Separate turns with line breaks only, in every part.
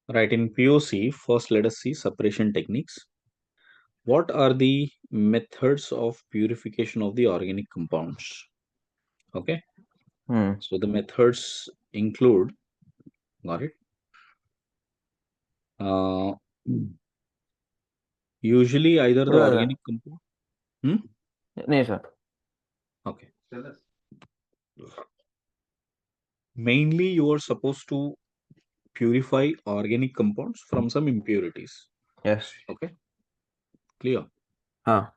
Right, in POC, first let us see separation techniques. What are the methods of purification of the organic compounds? Okay,
Hmm.
so the methods include, got it? Uh, Usually either the
Yeah.
organic compound. Hmm?
नहीं sir.
Okay. Mainly you are supposed to purify organic compounds from some impurities.
Yes.
Okay, clear.
हाँ.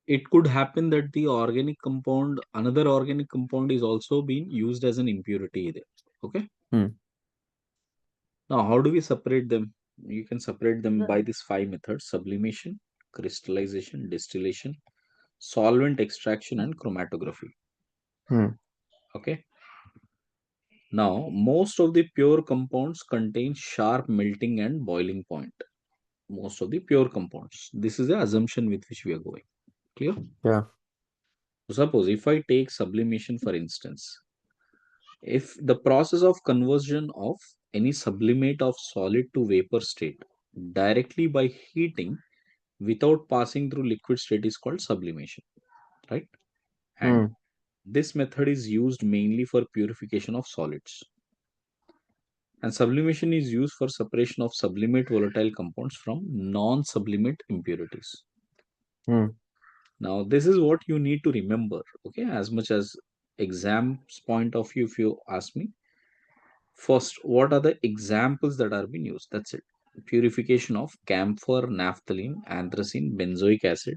It could happen that the organic compound, another organic compound is also being used as an impurity there. Okay.
Hmm.
Now, how do we separate them? You can separate them by these five methods: sublimation, crystallization, distillation, solvent extraction, and chromatography.
Hmm.
Okay. Now, most of the pure compounds contain sharp melting and boiling point. Most of the pure compounds. This is the assumption with which we are going. Clear?
Yeah.
So suppose if I take sublimation for instance, if the process of conversion of any sublimate of solid to vapor state directly by heating without passing through liquid state is called sublimation, right? And
Hmm.
this method is used mainly for purification of solids. And sublimation is used for separation of sublimate volatile compounds from non-sublimate impurities.
Hmm.
Now, this is what you need to remember, okay? As much as exam's point of view, if you ask me, first, what are the examples that are being used? That's it. Purification of camphor, naphthalene, anthracene, benzoic acid,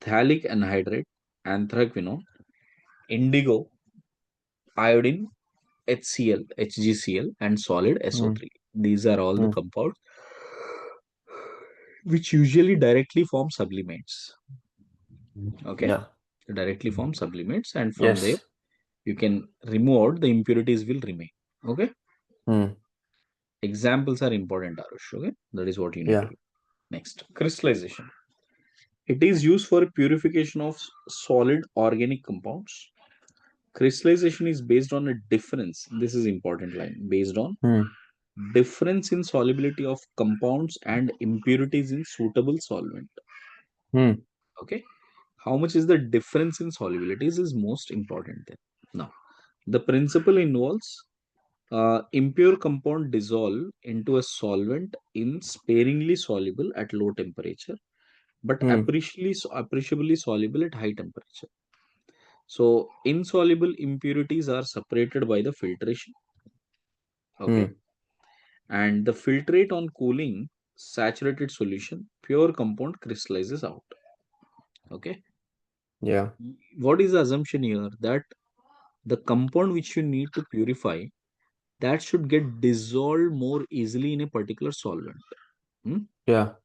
phthalic anhydride, anthraquinone, indigo, iodine, HCl, HgCl, and solid
Hmm.
SO3. These are all the
Hmm.
compounds which usually directly form sublimates. Okay,
Yeah.
directly form sublimates, and from there
Yes.
you can remove out the impurities will remain. Okay,
Hmm.
examples are important, Arush. Okay, that is what you need to
Yeah.
do. Next, crystallization. It is used for purification of solid organic compounds. Crystallization is based on a difference. This is important line. Based on
Hmm.
difference in solubility of compounds and impurities in suitable solvent.
Hmm.
Okay, how much is the difference in solubilities is most important then. Now, the principle involves impure compound dissolve into a solvent in sparingly soluble at low temperature, but
Hmm.
appreciably soluble at high temperature. So insoluble impurities are separated by the filtration. Okay,
Hmm.
and the filtrate on cooling saturated solution, pure compound crystallizes out. Okay,
Yeah.
what is the assumption here? That the compound which you need to purify, that should get dissolved more easily in a particular solvent. Hmm?
Yeah.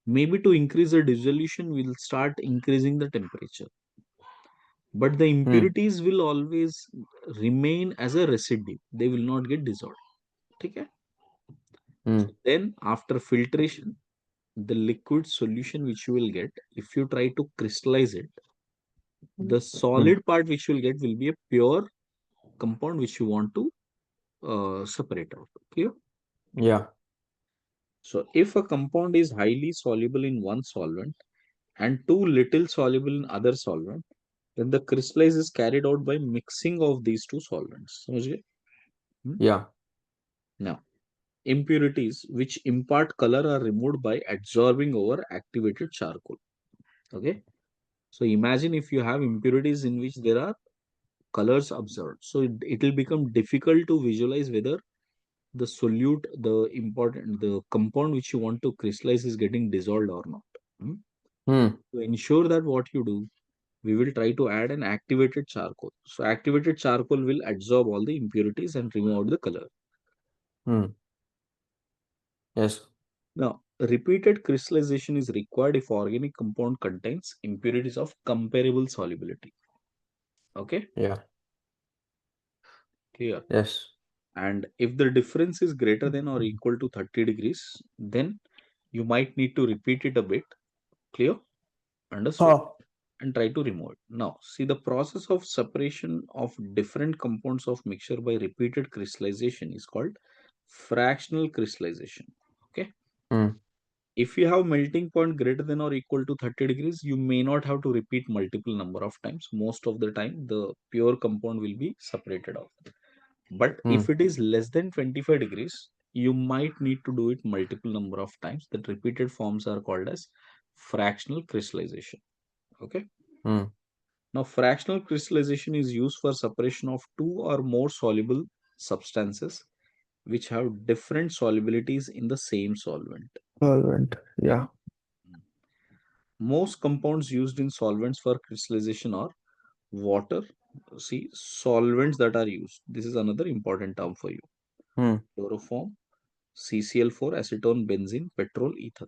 Maybe to increase the dissolution, we'll start increasing the temperature. But the
Hmm.
impurities will always remain as a residue. They will not get dissolved. Okay?
Hmm.
So then after filtration, the liquid solution which you will get, if you try to crystallize it, the
Hmm.
solid part which you will get will be a pure compound which you want to separate out. Clear?
Yeah.
So if a compound is highly soluble in one solvent and too little soluble in other solvent, then the crystallize is carried out by mixing of these two solvents. समझ गए? Hmm?
Yeah.
Now, impurities which impart color are removed by adsorbing over activated charcoal. Okay. So imagine if you have impurities in which there are colors observed. So it will become difficult to visualize whether the solute, the compound which you want to crystallize is getting dissolved or not. Hmm?
Hmm.
To ensure that what you do, we will try to add an activated charcoal. So activated charcoal will absorb all the impurities and remove out the color.
Hmm. Yes.
Now, repeated crystallization is required if organic compound contains impurities of comparable solubility. Okay,
Yeah.
clear.
Yes.
And if the difference is greater than or equal to 30 degrees, then you might need to repeat it a bit. Clear? Understood?
हाँ.
And try to remove it. Now, see the process of separation of different compounds of mixture by repeated crystallization is called fractional crystallization. Okay.
Hmm.
If you have melting point greater than or equal to 30 degrees, you may not have to repeat multiple number of times. Most of the time, the pure compound will be separated out. But
Hmm.
if it is less than 25 degrees, you might need to do it multiple number of times. That repeated forms are called as fractional crystallization. Okay.
Hmm.
Now, fractional crystallization is used for separation of two or more soluble substances which have different solubilities in the same solvent.
Solvent. Yeah.
Most compounds used in solvents for crystallization are water. See, solvents that are used. This is another important term for you.
Hmm.
Chloroform, CCl4, acetone, benzene, petrol, ether.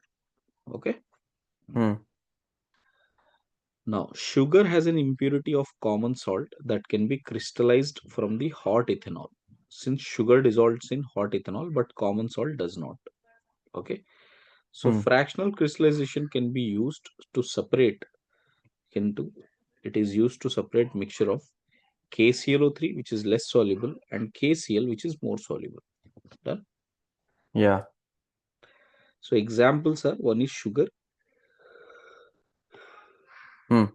Okay.
Hmm.
Now, sugar has an impurity of common salt that can be crystallized from the hot ethanol. Since sugar dissolves in hot ethanol, but common salt does not. Okay. So,
Hmm.
fractional crystallization can be used to separate into it is used to separate mixture of KClO3, which is less soluble, and KCl, which is more soluble. Done.
Yeah.
So examples are, one is sugar,
Hmm.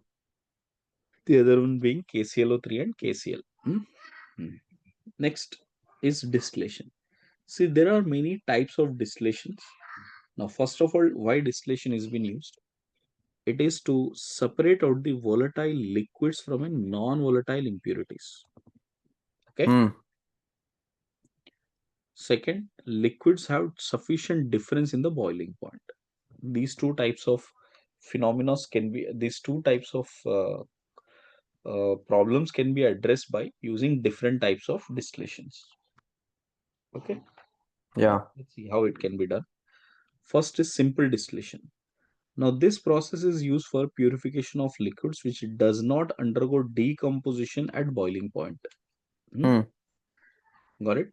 the other one being KClO3 and KCl. Hmm? Hmm. Next is distillation. See, there are many types of distillations. Now, first of all, why distillation is being used? It is to separate out the volatile liquids from a non-volatile impurities. Okay.
Hmm.
Second, liquids have sufficient difference in the boiling point. These two types of phenomena can be these two types of problems can be addressed by using different types of distillations. Okay. Now
Yeah.
let's see how it can be done. First is simple distillation. Now this process is used for purification of liquids which does not undergo decomposition at boiling point. Hmm?
Hmm.
Got it?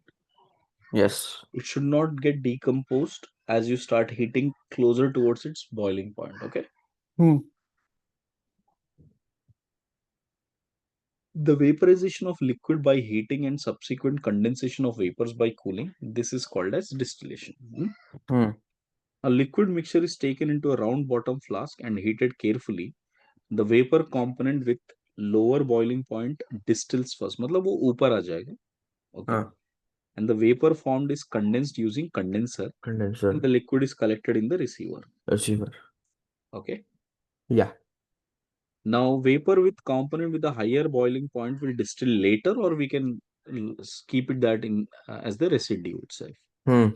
Yes.
It should not get decomposed as you start heating closer towards its boiling point. Okay.
Hmm.
The vaporization of liquid by heating and subsequent condensation of vapors by cooling, this is called as distillation.
Hmm.
A liquid mixture is taken into a round bottom flask and heated carefully. The vapor component with lower boiling point distills first. मतलब वो ऊपर आ जाएगा. Okay.
Ah.
And the vapor formed is condensed using condenser and
Condenser.
the liquid is collected in the receiver.
Receiver.
Okay.
Yeah.
Now, vapor with component with a higher boiling point will distill later, or we can keep it that in as the residue itself.
Hmm.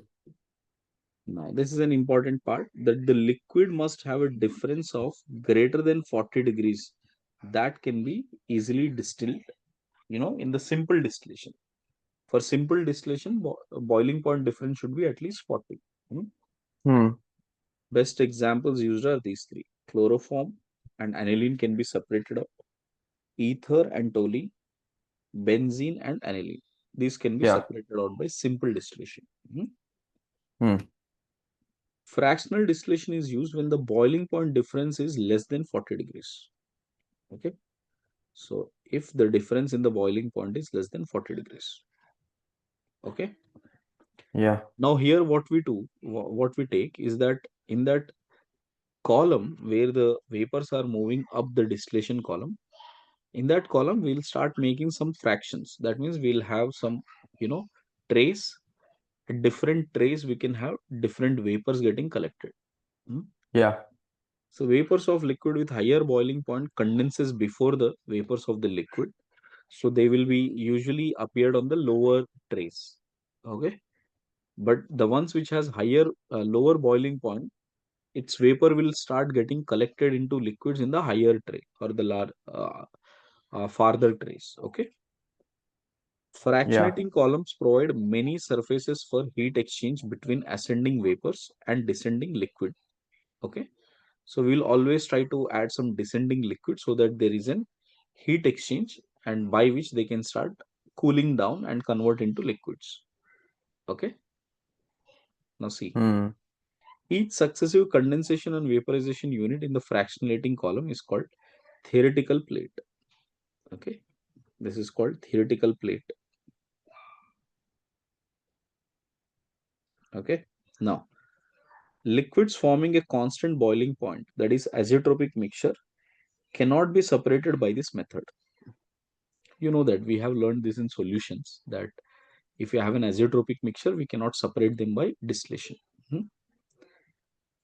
Now, this is an important part that the liquid must have a difference of greater than 40 degrees. That can be easily distilled, in the simple distillation. For simple distillation, boiling point difference should be at least 40. Hmm.
Hmm.
Best examples used are these three. Chloroform and aniline can be separated out. Ether and toluene, benzene and aniline. These can be
Yeah.
separated out by simple distillation. Mhm.
Hmm.
Fractional distillation is used when the boiling point difference is less than 40 degrees. Okay. So if the difference in the boiling point is less than 40 degrees. Okay.
Yeah.
Now here what we do, what we take is that in that column where the vapors are moving up the distillation column, in that column we'll start making some fractions. That means we'll have some, you know, trace. At different trays we can have different vapors getting collected. Hmm.
Yeah.
So vapors of liquid with higher boiling point condenses before the vapors of the liquid, so they will be usually appeared on the lower trays. Okay. But the ones which has higher lower boiling point, its vapor will start getting collected into liquids in the higher tray or the farther trays. Okay.
Yeah.
Fractionating columns provide many surfaces for heat exchange between ascending vapors and descending liquid. Okay. So we'll always try to add some descending liquid so that there is an heat exchange and by which they can start cooling down and convert into liquids. Okay. Now see,
Hmm.
each successive condensation and vaporization unit in the fractionating column is called theoretical plate. Okay. This is called theoretical plate. Okay. Now, liquids forming a constant boiling point, that is azeotropic mixture, cannot be separated by this method. You know that we have learned this in solutions, that if you have an azeotropic mixture, we cannot separate them by distillation. Hmm.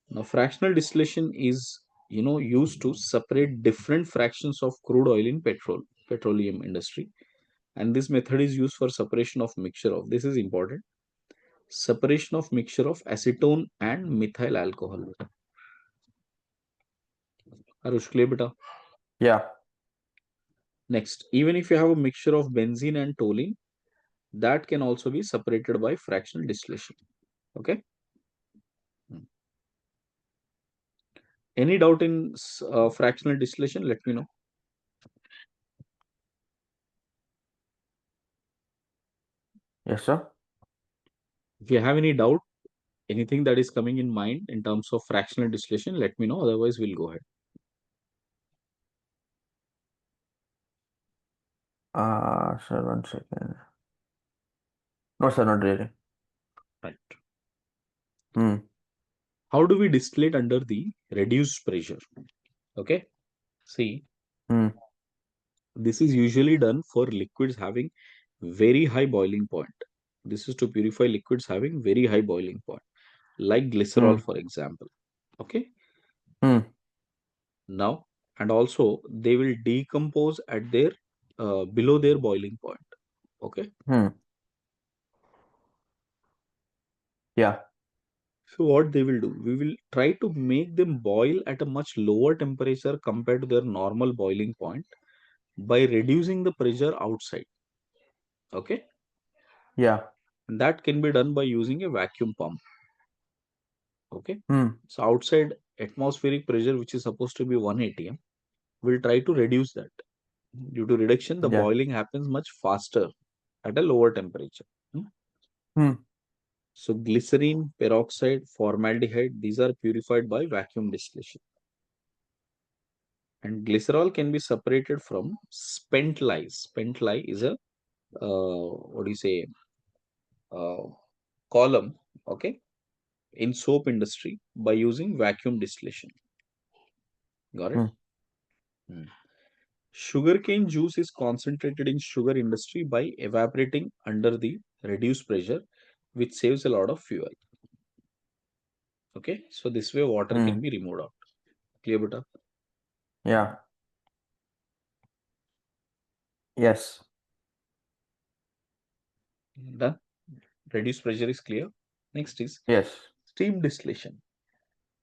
Now, fractional distillation is, used to separate different fractions of crude oil in petroleum industry, and this method is used for separation of mixture of, this is important, separation of mixture of acetone and methyl alcohol. Arush, clear beta?
Yeah.
Next, even if you have a mixture of benzene and toluene, that can also be separated by fractional distillation. Okay. Hmm. Any doubt in fractional distillation? Let me know.
Yes, sir.
If you have any doubt, anything that is coming in mind in terms of fractional distillation, let me know. Otherwise, we'll go ahead.
Sir, 1 second. No, sir, not really.
Right.
Hmm.
How do we distillate under the reduced pressure? Okay. See,
Hmm.
this is usually done for liquids having very high boiling point. This is to purify liquids having very high boiling point, like glycerol,
Hmm.
for example. Okay.
Hmm.
Now, and also they will decompose at their below their boiling point. Okay.
Hmm. Yeah.
So what they will do, we will try to make them boil at a much lower temperature compared to their normal boiling point by reducing the pressure outside. Okay.
Yeah.
And that can be done by using a vacuum pump. Okay.
Hmm.
So outside atmospheric pressure, which is supposed to be 1 atm, we'll try to reduce that. Due to reduction, the
Yeah.
boiling happens much faster at a lower temperature. Hmm.
Hmm.
So glycerine, peroxide, formaldehyde, these are purified by vacuum distillation. And glycerol can be separated from spent lye. Spent lye is a what do you say, uh, column, okay, in soap industry by using vacuum distillation. Got it?
Hmm.
Hmm. Sugarcane juice is concentrated in sugar industry by evaporating under the reduced pressure, which saves a lot of fuel. Okay, so this way water
Hmm.
can be removed out. Clear, beta?
Yeah. Yes.
Done. Reduced pressure is clear. Next is
Yes.
steam distillation.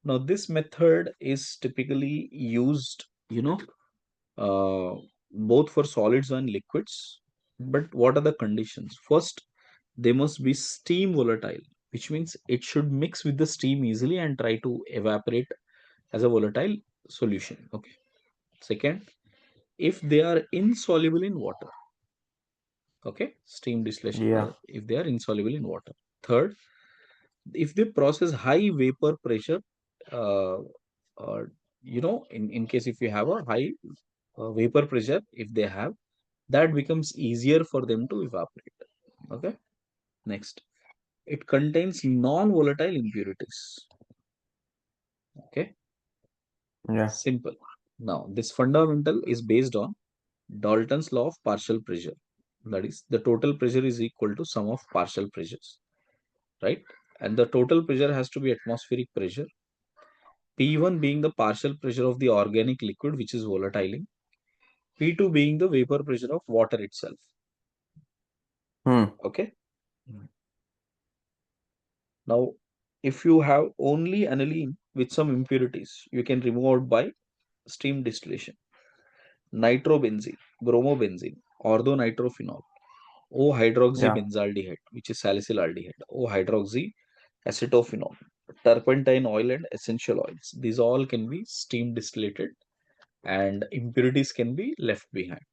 Now, this method is typically used, both for solids and liquids. But what are the conditions? First, they must be steam volatile, which means it should mix with the steam easily and try to evaporate as a volatile solution. Okay. Second, if they are insoluble in water. Okay. Steam distillation
Yeah.
method, if they are insoluble in water. Third, if they process high vapor pressure, uh, uh, in case if you have a high vapor pressure, if they have, that becomes easier for them to evaporate. Okay. Next, it contains non-volatile impurities. Okay.
Yeah.
Simple. Now, this fundamental is based on Dalton's law of partial pressure. That is, the total pressure is equal to sum of partial pressures, right? And the total pressure has to be atmospheric pressure. P1 being the partial pressure of the organic liquid, which is volatile. P2 being the vapor pressure of water itself.
Hmm.
Okay. Now, if you have only aniline with some impurities, you can remove out by steam distillation. Nitrobenzene, bromobenzene, orthonitrophenol,
Yeah.
O-hydroxybenzaldehyde, which is salicylaldehyde, O-hydroxy acetophenol, turpentine oil, and essential oils. These all can be steam distillated and impurities can be left behind.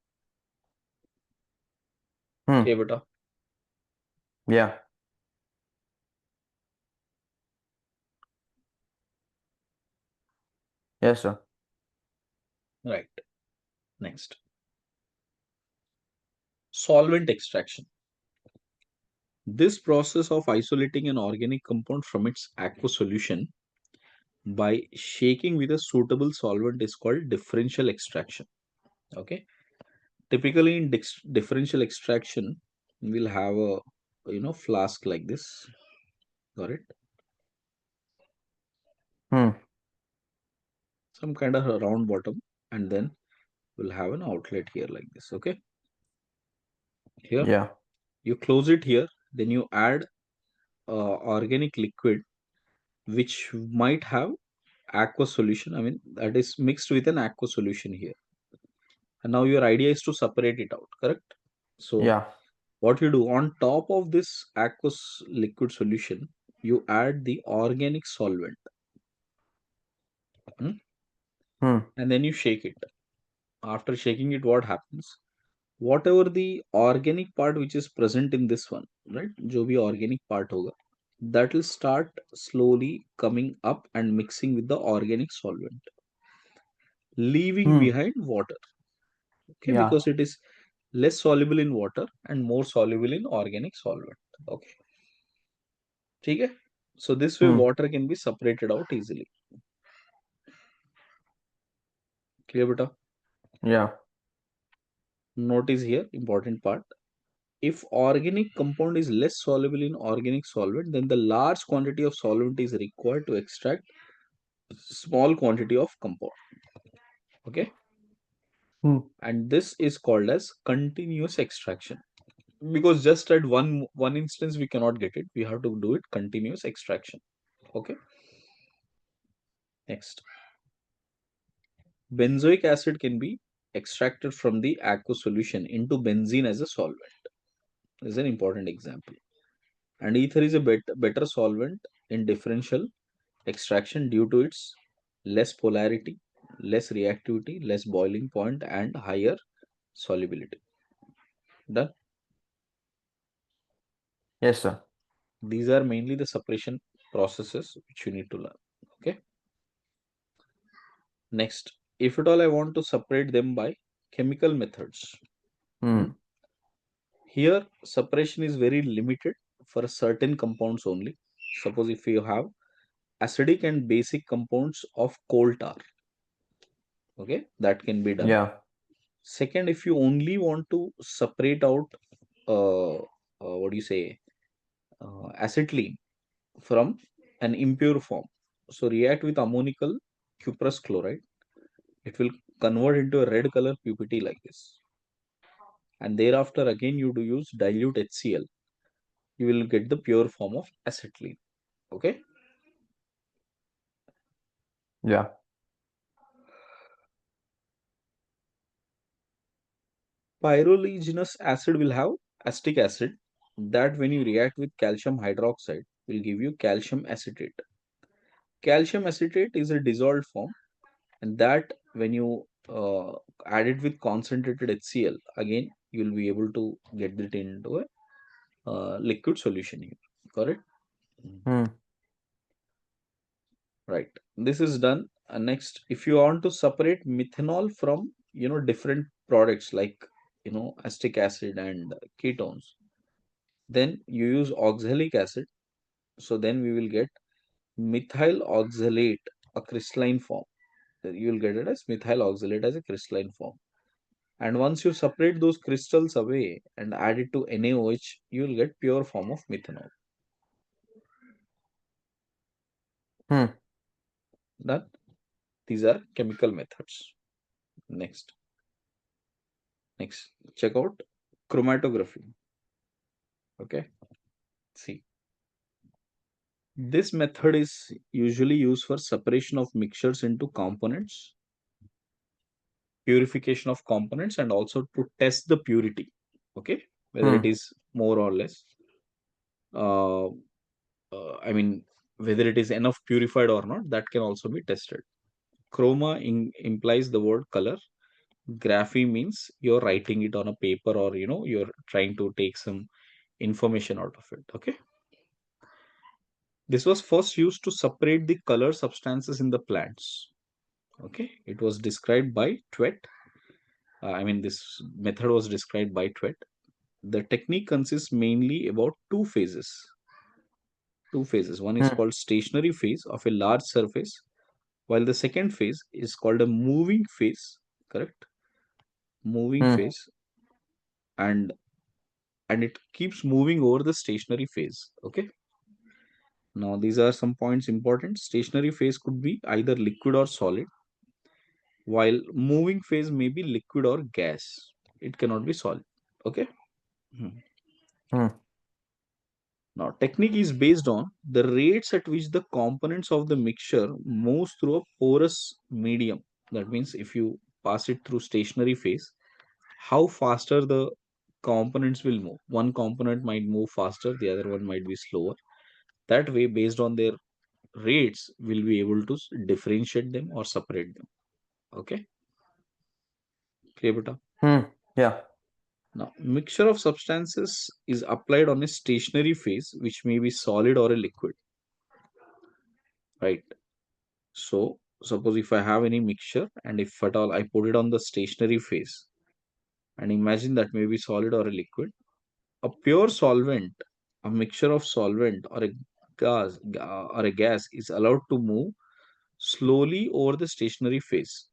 Hmm.
Okay, beta.
Yeah. Yes, sir.
Right. Next, solvent extraction. This process of isolating an organic compound from its aqueous solution by shaking with a suitable solvent is called differential extraction. Okay. Typically in differential extraction, we'll have a flask like this. Got it?
Hmm.
Some kind of a round bottom, and then we'll have an outlet here like this. Okay. Here
Yeah.
you close it here, then you add organic liquid which might have aqueous solution. I mean, that is mixed with an aqueous solution here. And now your idea is to separate it out, correct? So
Yeah.
what you do on top of this aqueous liquid solution, you add the organic solvent, hmm,
Hmm.
and then you shake it. After shaking it, what happens? Whatever the organic part which is present in this one, right? जो भी organic part होगा, that will start slowly coming up and mixing with the organic solvent, leaving
Hmm.
behind water. Okay,
Yeah.
because it is less soluble in water and more soluble in organic solvent. Okay, ठीक है? So this way
Hmm.
water can be separated out easily. Clear beta?
Yeah.
Notice here, important part. If organic compound is less soluble in organic solvent, then the large quantity of solvent is required to extract small quantity of compound. Okay,
Hmm.
and this is called as continuous extraction, because just at one instance we cannot get it. We have to do it continuous extraction. Okay, next, benzoic acid can be extracted from the aqueous solution into benzene as a solvent. This is an important example. And ether is a better solvent in differential extraction due to its less polarity, less reactivity, less boiling point, and higher solubility. Done.
Yes, sir.
These are mainly the separation processes which you need to learn. Okay. Next, if at all I want to separate them by chemical methods, hmm,
Hmm.
here separation is very limited for certain compounds only. Suppose if you have acidic and basic compounds of coal tar, okay, that can be done.
Yeah.
Second, if you only want to separate out what do you say, acetylene from an impure form, so react with ammonical cuprous chloride, it will convert into a red color ppt like this, and thereafter again you do use dilute HCl, you will get the pure form of acetylene. Okay.
Yeah.
Pyroligneous acid will have acetic acid that when you react with calcium hydroxide will give you calcium acetate. Calcium acetate is a dissolved form, and that when you add it with concentrated HCl, again you will be able to get it into a liquid solution here. Correct?
Hmm.
Right. This is done. Next, if you want to separate methanol from different products like acetic acid and ketones, then you use oxalic acid. So then we will get methyl oxalate, a crystalline form. You will get it as methyl oxalate as a crystalline form. And once you separate those crystals away and add it to NaOH, you will get pure form of methanol.
Hmm.
Done. These are chemical methods. Next, check out chromatography. Okay, see, this method is usually used for separation of mixtures into components, purification of components, and also to test the purity. Okay, whether it
Hmm.
is more or less. Uh, I mean, whether it is enough purified or not, that can also be tested. Chroma implies the word color. Graphy means you're writing it on a paper, or you're trying to take some information out of it. Okay, this was first used to separate the color substances in the plants. Okay, it was described by Twet. I mean, this method was described by Twet. The technique consists mainly about two phases. One is
Hmm.
called stationary phase of a large surface, while the second phase is called a moving phase. Correct? Moving
Hmm.
phase, and it keeps moving over the stationary phase. Okay. Now these are some points important. Stationary phase could be either liquid or solid, while moving phase may be liquid or gas. It cannot be solid. Okay. Hmm.
Hmm.
Now, technique is based on the rates at which the components of the mixture moves through a porous medium. That means if you pass it through stationary phase, how faster the components will move. One component might move faster, the other one might be slower. That way, based on their rates, we'll be able to differentiate them or separate them. Okay, clear, beta?
Hmm. Yeah.
Now, mixture of substances is applied on a stationary phase, which may be solid or a liquid, right? So, suppose if I have any mixture and if at all I put it on the stationary phase, and imagine that may be solid or a liquid, a pure solvent, a mixture of solvent or a gas is allowed to move slowly over the stationary phase.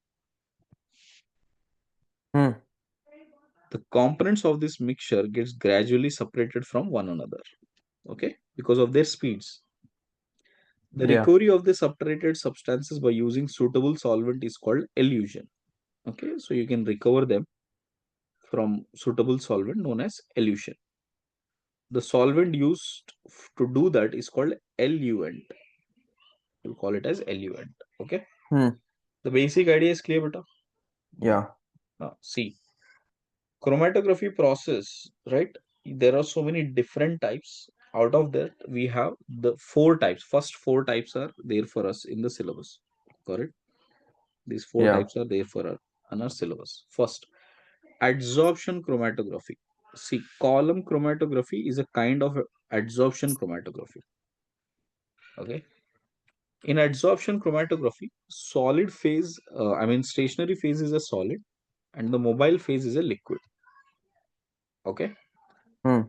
Hmm.
The components of this mixture gets gradually separated from one another, okay, because of their speeds. The
Yeah.
recovery of the separated substances by using suitable solvent is called elution. Okay, so you can recover them from suitable solvent known as elution. The solvent used to do that is called eluent. We'll call it as eluent. Okay,
Hmm.
the basic idea is clear, beta.
Yeah.
Now, see, chromatography process, right? There are so many different types. Out of that, we have the four types. First four types are there for us in the syllabus. Correct? These four
Yeah.
types are there for our in our syllabus. First, adsorption chromatography. See, column chromatography is a kind of adsorption chromatography. Okay. In adsorption chromatography, solid phase, stationary phase is a solid and the mobile phase is a liquid. Okay.
Hmm.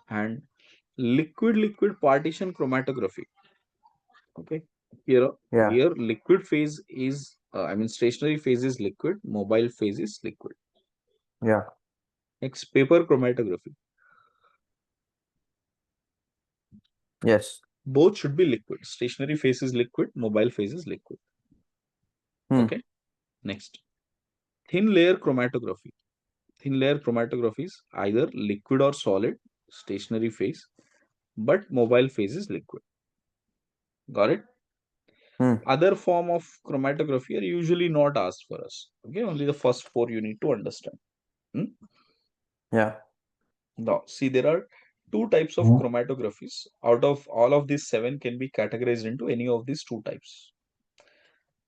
And liquid partition chromatography. Okay. Here,
Yeah.
liquid phase is, stationary phase is liquid, mobile phase is liquid.
Yeah.
Next, paper chromatography.
Yes.
Both should be liquid. Stationary phase is liquid, mobile phase is liquid.
Hmm.
Okay. Next, thin layer chromatography. Thin layer chromatography is either liquid or solid, stationary phase, but mobile phase is liquid. Got it?
Hmm.
Other form of chromatography are usually not asked for us. Okay, only the first four you need to understand. Hmm?
Yeah.
Now, see, there are two types of chromatographies. Out of all of these seven can be categorized into any of these two types.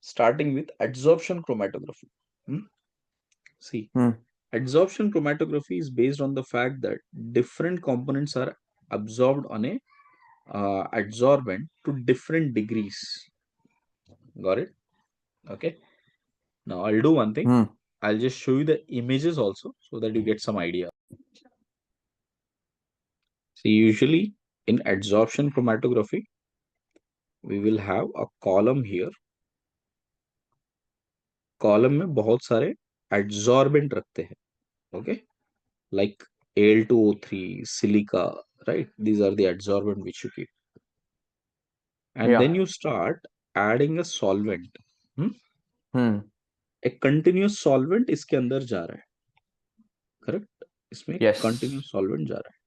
Starting with adsorption chromatography. Hmm? See,
Hmm.
adsorption chromatography is based on the fact that different components are absorbed on a adsorbent to different degrees. Got it? Okay. Now I'll do one thing.
Hmm.
I'll just show you the images also so that you get some idea. See, usually in adsorption chromatography, we will have a column here. Column में बहुत सारे adsorbent रखते हैं. Okay, like Al2O3, silica, right? These are the adsorbent which you keep, and then
Yeah.
you start adding a solvent. Hmm?
Hmm.
एक continuous solvent इसके अंदर जा रहा है. करेक्ट, इसमें
Yes.
कंटिन्यूस सॉल्वेंट जा रहा है.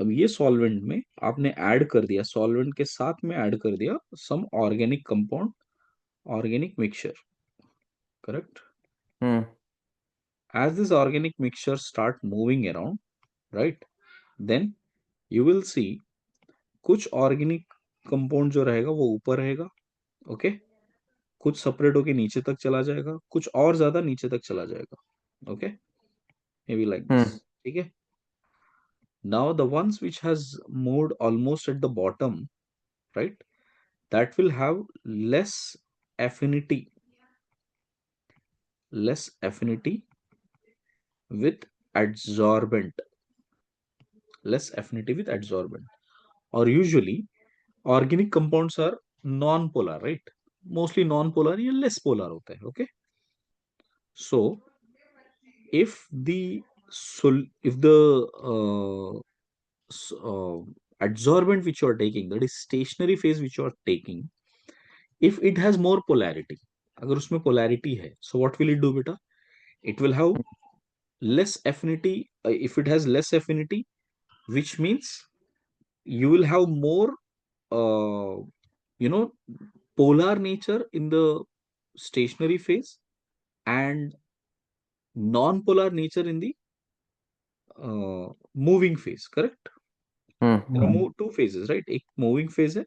अब ये सॉल्वेंट में आपने ऐड कर दिया, सॉल्वेंट के साथ में ऐड कर दिया some organic compound, organic mixture. Correct.
Hmm.
As this organic mixture start moving around, right, then you will see कुछ ऑर्गेनिक कंपाउंड जो रहेगा वो ऊपर रहेगा. ओके, कुछ सेपरेट होके नीचे तक चला जाएगा, कुछ और ज्यादा नीचे तक चला जाएगा. Okay, may be like this.
Hmm.
ठीक है. Now the ones which has moved almost at the bottom, right, that will have affinity less affinity with adsorbent. less affinity with adsorbent. Or usually organic compounds are non-polar, right? Mostly non-polar या less polar होता है, okay? So if the uh, s- uh, adsorbent which you are taking, that is stationary phase which you are taking, if it has more polarity, अगर उसमें polarity है, so what will it do, beta? It will have less affinity. If it has less affinity, which means you will have more uh, you know polar nature in the stationary phase and non-polar nature in the moving phase, correct? There are two phases, right? एक moving phase है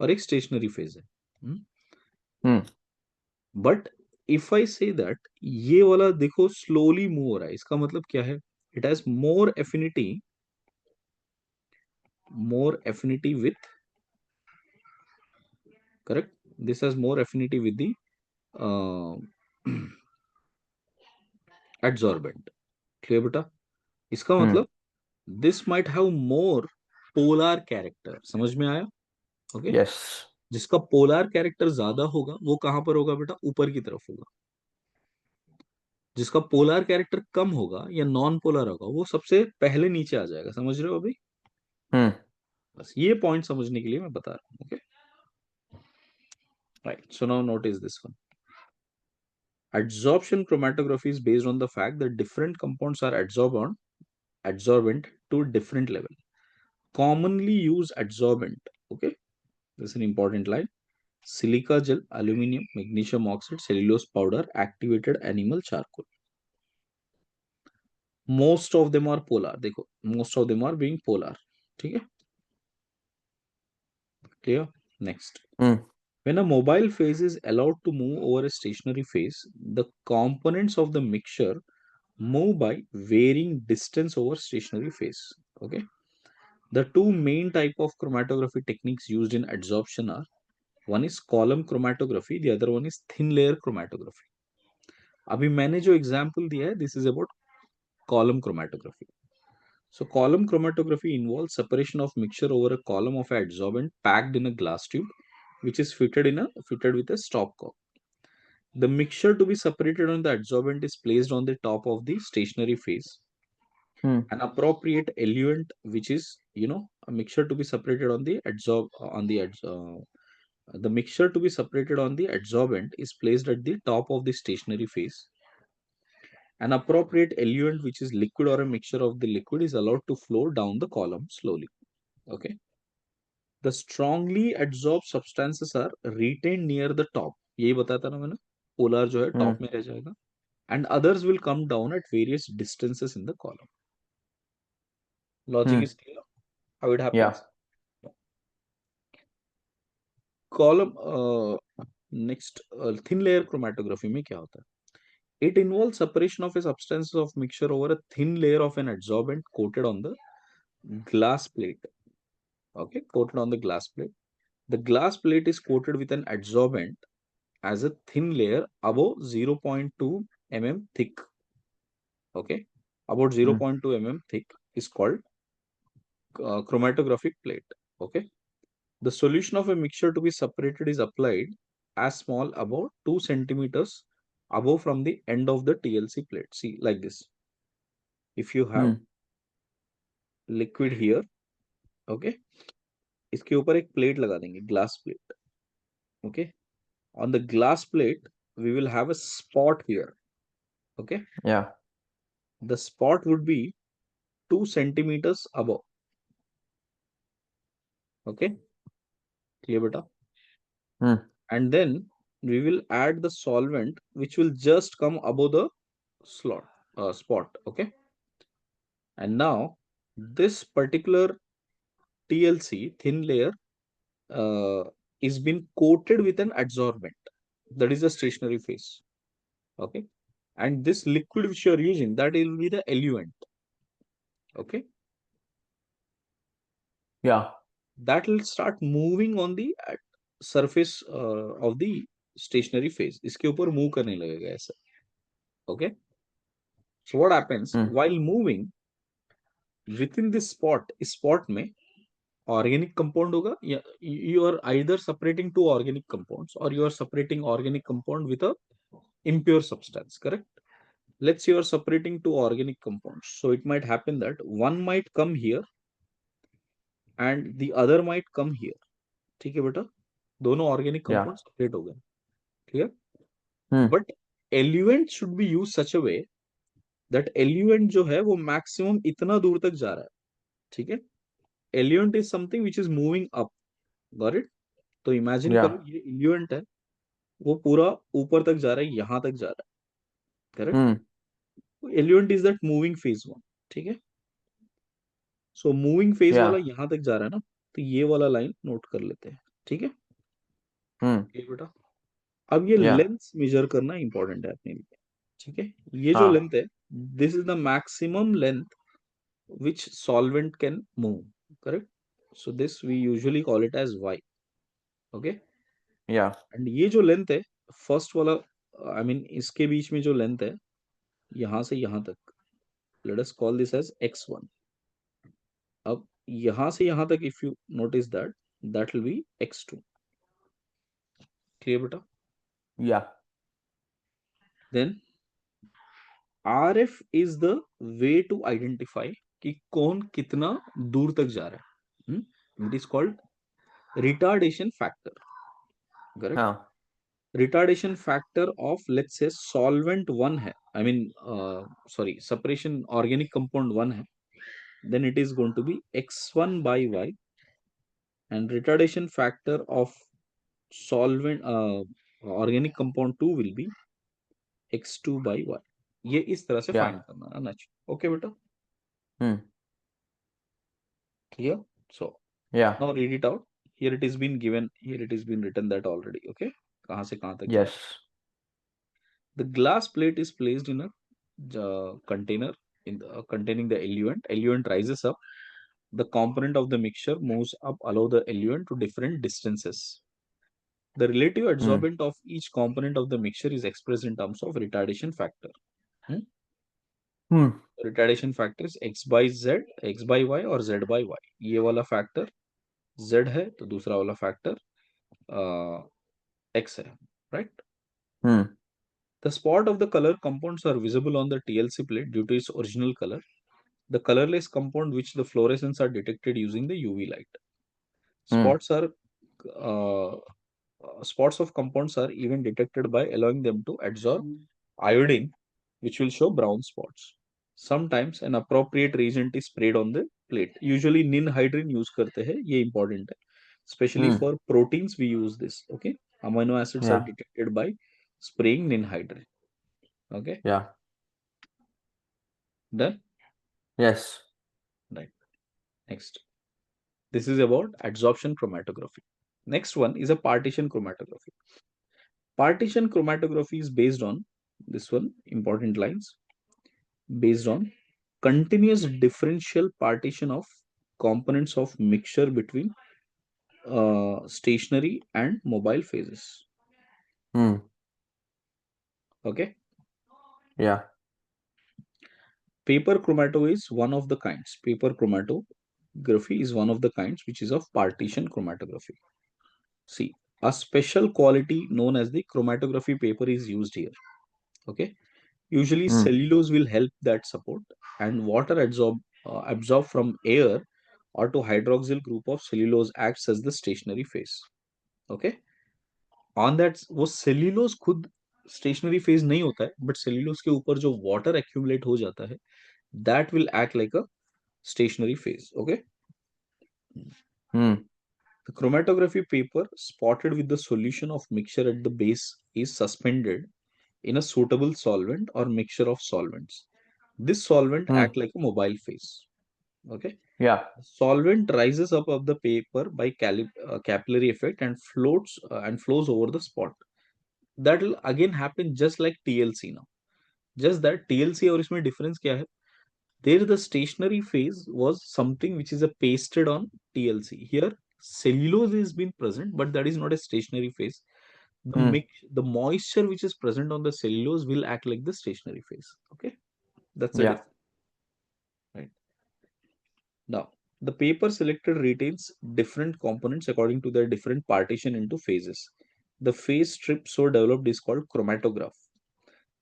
और एक stationary phase है. But if I say that ये वाला देखो slowly move हो रहा है, इसका मतलब क्या है? It has more affinity with, correct, this has more affinity with the adsorbent. Clear बेटा? इसका मतलब this might have more polar character. समझ में आया? Okay okay?
यस.
जिसका पोलर कैरेक्टर ज्यादा होगा वो कहां पर होगा बेटा? ऊपर की तरफ होगा. जिसका पोलर कैरेक्टर कम होगा या नॉन पोलर होगा वो सबसे पहले नीचे आ जाएगा. समझ रहे हो अभी? बस ये पॉइंट समझने के लिए मैं बता रहा हूँ. Okay, right. So now notice this one. Adsorption chromatography is based on the fact that different compounds are adsorbent to different level. Commonly used adsorbent. Okay, this is an important line. Silica gel, aluminum, magnesium oxide, cellulose powder, activated animal charcoal. Most of them are polar. देखो, most of them are being polar. ठीक है? Clear? Next. When a mobile phase is allowed to move over a stationary phase, the components of the mixture move by varying distance over stationary phase. Okay. The two main type of chromatography techniques used in adsorption are, one is column chromatography, the other one is thin layer chromatography. अभी मैंने जो example दिया है, this is about column chromatography. So column chromatography involves separation of mixture over a column of adsorbent packed in a glass tube, which is fitted with a stopcock. The mixture to be separated on the adsorbent is placed on the top of the stationary phase. An appropriate eluent, which is a mixture to be separated on the the mixture to be separated on the adsorbent is placed at the top of the stationary phase. An appropriate eluent, which is liquid or a mixture of the liquid, is allowed to flow down the column slowly. Okay. The strongly adsorbed substances are retained near the top. यही बताया था ना मैंने, polar जो है top में रह जाएगा, and others will come down at various distances in the column. Logic is clear how it happens?
Yeah.
Column next, thin layer chromatography में क्या होता है? It involves separation of a substance of mixture over a thin layer of an adsorbent coated on the glass plate. Okay, coated on the glass plate. The glass plate is coated with an adsorbent as a thin layer above 0.2 mm thick. Okay, about 0.2 mm thick is called chromatographic plate. Okay, the solution of a mixture to be separated is applied as small about 2 centimeters above from the end of the TLC plate. See, like this. If you have liquid here, okay, इसके ऊपर एक plate लगा देंगे, glass plate. Okay, on the glass plate we will have a spot here. Okay,
Yeah.
the spot would be 2 centimeters above. Okay, clear beta? And then we will add the solvent which will just come above the spot. Okay, and now this particular TLC thin layer uh, is been coated with an adsorbent, that is the stationary phase. Okay, and this liquid which you are using, that will be the eluent. Okay,
Yeah.
that will start moving on the surface of the stationary phase. इसके ऊपर move करने लगेगा ऐसा. Okay, so what happens while moving, with in this spot, इस spot में organic compound होगा, या you are either separating two organic compounds और you are separating organic compound with a impure substance, correct? Let's say you are separating two organic compounds, so it might happen that one might come here and the other might come here. ठीक है बेटा, दोनों organic
Yeah.
Compound separate हो गए, clear?
Hmm.
But eluent should be use such a way that eluent जो है वो maximum इतना दूर तक जा रहा है, ठीक है? Eluent is something which is moving up, got it? तो इमेजिन करो
Yeah.
ये एल्यूएंट है, वो पूरा ऊपर तक जा रहा है, यहां तक जा रहा है, correct?
Hmm.
Eluent is that moving phase one, ठीक है? सो मूविंग फेज वाला
Yeah.
यहां तक जा रहा है ना, तो ये वाला लाइन नोट कर लेते हैं, ठीक है?
Hmm.
ये बेटा, अब ये
Yeah.
लेंथ मेजर करना इंपॉर्टेंट है अपने लिए, ठीक है? ये जो
Ah.
लेंथ है, this is the maximum length which solvent can move, correct? So this we usually call it as y, okay?
Yeah.
And ये जो लेंथ है, फर्स्ट वाला, आई मीन इसके बीच में जो लेंथ है, यहां से यहां तक, let us call this as x1. अब यहां से यहां तक if you notice that, that will be x2, clear बेटा?
Yeah.
Then rf is the way to identify कि कौन कितना दूर तक जा रहा है. It is called retardation factor, correct?
Ah.
Retardation factor of let's say solvent one है, I mean sorry separation organic compound one है, then it is going to be x1 by y, and retardation factor of solvent organic compound 2 will be x2 by y. ये इस तरह से
Yeah.
Find करना है ना, okay बेटा?
Hmm.
Clear? So
Yeah.
Now read it out. Here it is been given, here it is been written that already, okay? कहां से कहां तक जा रहा
Yes.
है? The glass plate is placed in a container containing the eluent. Eluent rises up. The component of the mixture moves up, allow the eluent to different distances. The relative
Hmm.
adsorbent of each component of the mixture is expressed in terms of retardation factor. Hmm?
Hmm.
Retardation factor is x by z, x by y और z by y. ये वाला factor z है, तो दूसरा वाला factor x है, right?
Hmm.
The spot of the color compounds are visible on the TLC plate due to its original color. The colorless compound which the fluorescence are detected using the UV light.
Hmm.
Spots are uh, spots of compounds are even detected by allowing them to absorb iodine, which will show brown spots. Sometimes an appropriate reagent is sprayed on the plate. Usually ninhydrin use करते हैं, ये important है. Especially
Hmm.
for proteins we use this. Okay, amino acids are
Yeah.
detected by spraying ninhydrin. Okay,
Yeah.
done.
Yes.
Right. Next, this is about adsorption chromatography. Next one is a partition chromatography. Partition chromatography is based on this one important lines, based on continuous differential partition of components of mixture between stationary and mobile phases.
Hmm.
Okay,
Yeah.
paper chromato is one of the kinds. Paper chromatography is one of the kinds which is of partition chromatography. See, a special quality known as the chromatography paper is used here. Okay, usually
Hmm.
cellulose will help that support, and water absorb from air or to hydroxyl group of cellulose acts as the stationary phase. Okay, on that वो cellulose खुद stationary phase नहीं होता है, but cellulose के ऊपर जो water accumulate हो जाता है, that will act like a stationary phase. Okay,
Hmm.
the chromatography paper spotted with the solution of mixture at the base is suspended in a suitable solvent or mixture of solvents. This solvent
Hmm.
act like a mobile phase. Okay,
Yeah.
solvent rises up of the paper by capillary effect and floats and flows over the spot. That will again happen just like TLC now. Just that TLC और इसमें difference क्या है? There the stationary phase was something which is a pasted on TLC. Here cellulose is been present, but that is not a stationary phase.
Hmm.
The moisture which is present on the cellulose will act like the stationary phase. Okay, that's the
Yeah.
difference, right? Now, the paper selected retains different components according to their different partition into phases. The phase strip so developed is called chromatograph.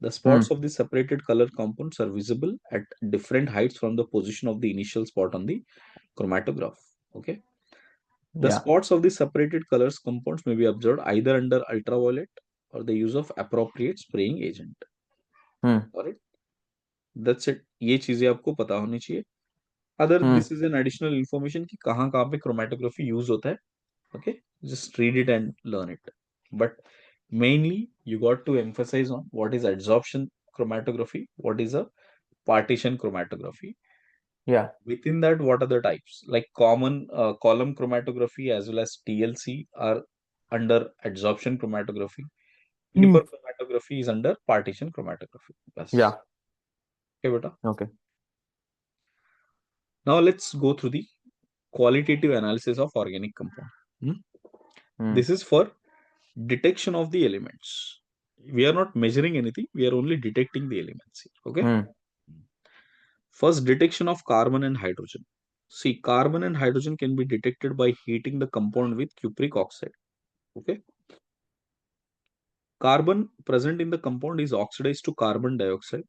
The spots
Hmm.
of the separated color compounds are visible at different heights from the position of the initial spot on the chromatograph. Okay. The
Yeah.
spots of the separated colors compounds may be observed either under ultraviolet or the use of appropriate spraying agent.
Hmm.
Alright. That's it. ये चीजें आपको पता होनी चाहिए. Other,
Hmm.
this is an additional information कि कहाँ पे chromatography use होता है. Okay, just read it and learn it. But mainly you got to emphasize on what is adsorption chromatography, what is a partition chromatography.
Yeah.
Within that, what are the types? Like common column chromatography as well as TLC are under adsorption chromatography.
Hmm.
Paper chromatography is under partition chromatography. Yes.
Yeah.
Okay, beta.
Okay.
Now let's go through the qualitative analysis of organic compound. Hmm?
Hmm.
This is for detection of the elements. We are not measuring anything, we are only detecting the elements here. Okay.
Hmm.
First, detection of carbon and hydrogen. See, carbon and hydrogen can be detected by heating the compound with cupric oxide. Okay. Carbon present in the compound is oxidized to carbon dioxide,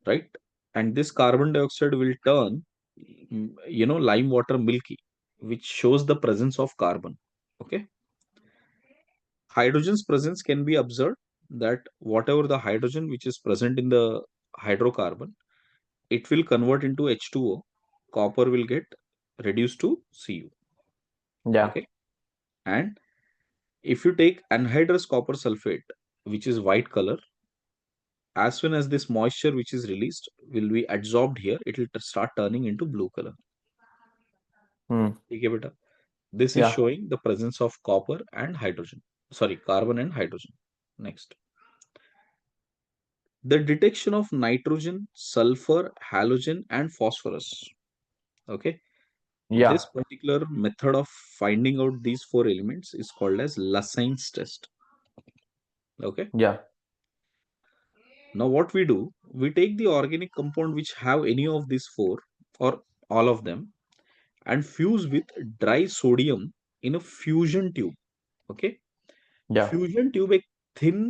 right? And this carbon dioxide will turn, lime water milky, which shows the presence of carbon. Okay. Hydrogen's presence can be observed that whatever the hydrogen which is present in the hydrocarbon, it will convert into H2O. Copper will get reduced to Cu.
Yeah.
Okay. And if you take anhydrous copper sulfate, which is white color, as soon as this moisture which is released will be absorbed here, it will start turning into blue color.
Hmm.
Okay, beta. This is
Yeah.
showing the presence of copper and hydrogen. Sorry, carbon and hydrogen. Next. The detection of nitrogen, sulfur, halogen, and phosphorus. Okay. This
Yeah.
particular method of finding out these four elements is called as Lassigne's test. Okay.
Yeah.
Now what we do, we take the organic compound which have any of these four or all of them and fuse with dry sodium in a fusion tube. Okay.
Yeah.
Fusion tube एक thin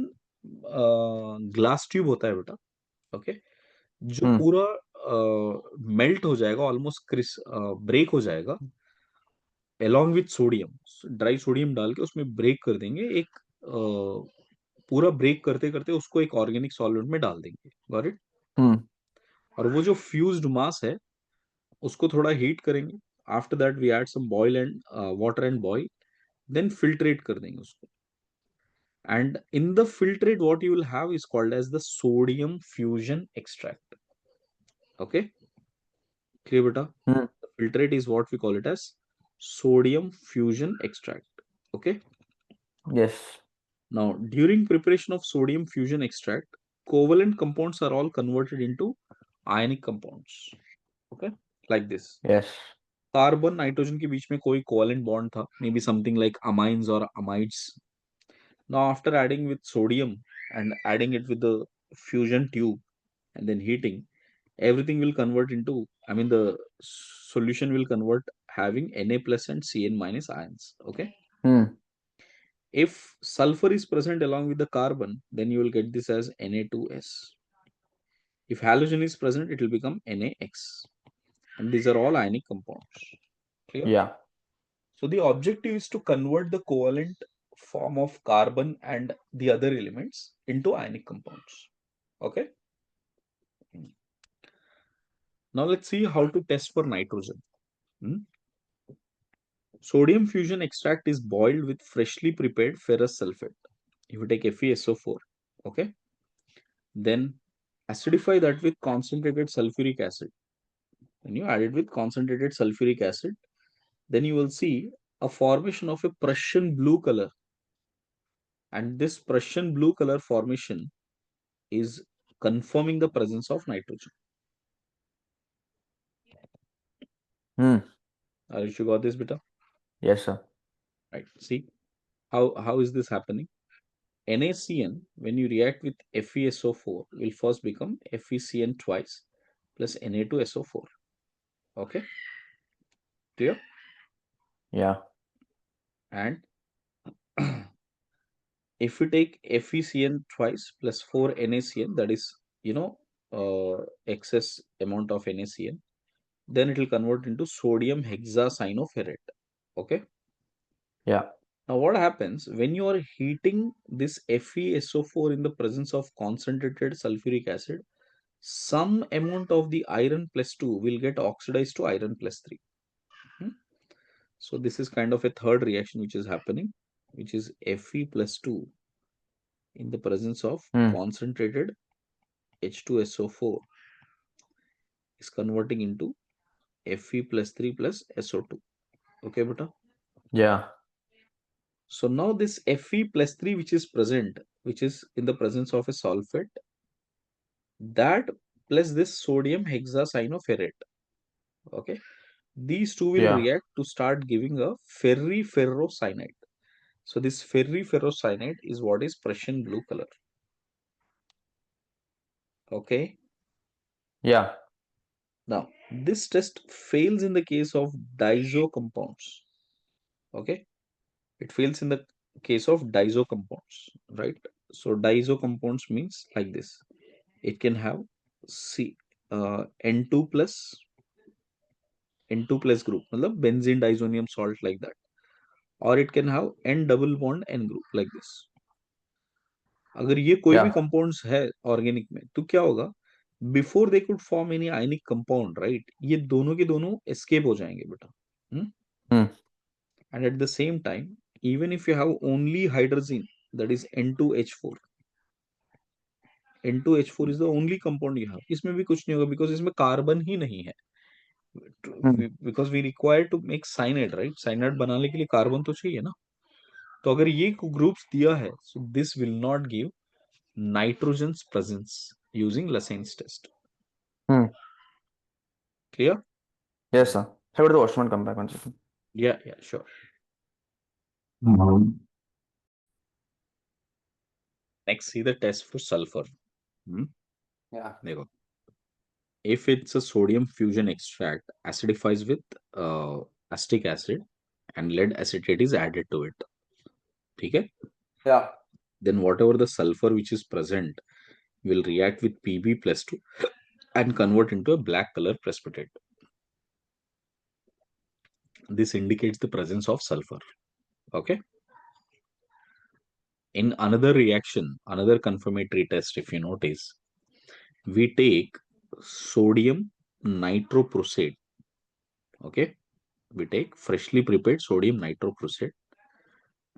glass tube होता है बेटा. Okay. जो
Hmm.
पूरा melt हो जाएगा, almost break हो जाएगा along with sodium. Dry sodium डाल के उसमें ब्रेक कर देंगे. एक पूरा ब्रेक करते करते उसको एक ऑर्गेनिक सॉल्वेंट में डाल देंगे. Got it.
Hmm.
और वो जो फ्यूज्ड मास है उसको थोड़ा हीट करेंगे. After that we add some boil and water and boil, then filtrate कर देंगे उसको. And in the filtrate, what you will have is called as the sodium fusion extract. Okay, clear beta?
Hmm.
The filtrate is what we call it as sodium fusion extract. Okay.
Yes.
Now, during preparation of sodium fusion extract, covalent compounds are all converted into ionic compounds. Okay, like this.
Yes.
Carbon nitrogen के बीच में कोई covalent bond था, may be something like amines और amides. Now, after adding with sodium and adding it with the fusion tube and then heating, everything will convert into, I mean, the solution will convert having Na plus and Cn minus ions. Okay.
Hmm.
If sulfur is present along with the carbon, then you will get this as Na2S. If halogen is present, it will become NaX. And these are all ionic compounds. Clear?
Yeah.
So the objective is to convert the covalent form of carbon and the other elements into ionic compounds. Okay. Now let's see how to test for nitrogen. Hmm? Sodium fusion extract is boiled with freshly prepared ferrous sulfate. If you take FeSO4, okay, then acidify that with concentrated sulfuric acid. When you add it with concentrated sulfuric acid, then you will see a formation of a Prussian blue color. And this Prussian blue color formation is confirming the presence of nitrogen.
Hmm.
Are you got this, beta?
Yes, sir.
Right. See how is this happening? NaCN, when you react with FeSO4, will first become FeCN twice plus Na2SO4. Okay. Clear?
Yeah.
And if we take FeCN twice plus 4 NaCN, that is, excess amount of NaCN, then it will convert into sodium hexacyanoferrate. Okay.
Yeah.
Now, what happens when you are heating this FeSO4 in the presence of concentrated sulfuric acid? Some amount of the iron plus 2 will get oxidized to iron plus 3. Hmm? So, this is kind of a third reaction which is happening, which is Fe plus 2 in the presence of
Hmm.
concentrated H2SO4 is converting into Fe plus 3 plus SO2. Okay, beta?
Yeah.
So now this Fe plus 3 which is present, which is in the presence of a sulfate, that plus this sodium hexacyanoferrate. Okay. These two will
Yeah.
react to start giving a ferriferrocyanide. So this ferriferrocyanide is what is Prussian blue color. Okay.
Yeah.
Now this test fails in the case of diazo compounds. Okay. It fails in the case of diazo compounds, right? So diazo compounds means like this. It can have C N2 plus N2 plus group, मतलब benzene diazonium salt like that, or it can have N double bond N group like this. अगर ये कोई भी
Yeah.
Compounds है organic में तो क्या होगा, before they could form any ionic compound, right, ये दोनों के दोनों एस्केप हो जाएंगे बेटा.
Hmm.
And at the same time even if you have only hydrogen, that is N2H4, N2H4 is the only compound you have, इसमें भी कुछ नहीं होगा बिकॉज इसमें कार्बन ही नहीं है.
Hmm.
Because we require to make cyanide, right, cyanide बनाने के लिए कार्बन तो चाहिए ना. तो अगर ये ग्रुप्स दिया है, so this will not give nitrogen's presence using Lassen's test.
Hmm.
Clear?
Yes, sir. Hey, go to the washroom and come back 1 second.
Yeah, yeah, sure.
Mhm.
Next, see the test for sulfur. Hmm?
Yeah.
देखो, if it's a sodium fusion extract, acidifies with acetic acid and lead acetate is added to it. ठीक है?
Yeah.
Then whatever the sulfur which is present will react with Pb plus 2 and convert into a black color precipitate. This indicates the presence of sulfur. Okay. In another reaction, another confirmatory test, if you notice, we take sodium nitroprusside. Okay, we take freshly prepared sodium nitroprusside,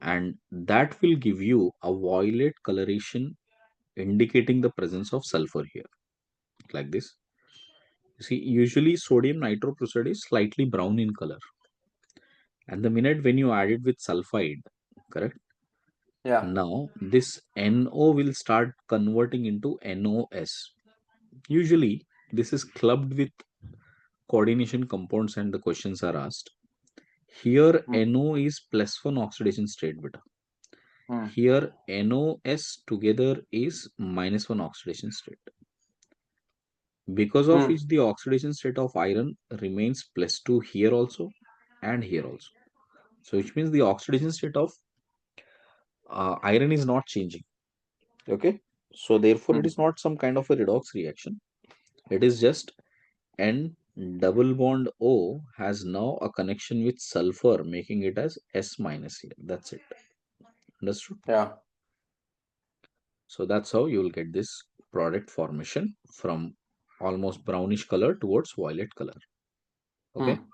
and that will give you a violet coloration indicating the presence of sulfur here, like this. You see, usually sodium nitroprusside is slightly brown in color, and the minute when you add it with sulfide, correct,
Yeah.
now this NO will start converting into NOS. Usually this is clubbed with coordination compounds and the questions are asked. Here
Hmm.
NO is +1 oxidation state beta.
Hmm.
Here NOS together is -1 oxidation state. Because of
Hmm.
which the oxidation state of iron remains +2 here also and here also. So which means the oxidation state of iron is not changing. Okay. So therefore it
Hmm.
is not some kind of a redox reaction. It is just N double bond O has now a connection with sulfur, making it as S minus here. That's it. Understood?
Yeah.
So that's how you will get this product formation from almost brownish color towards violet color. Okay.
Hmm.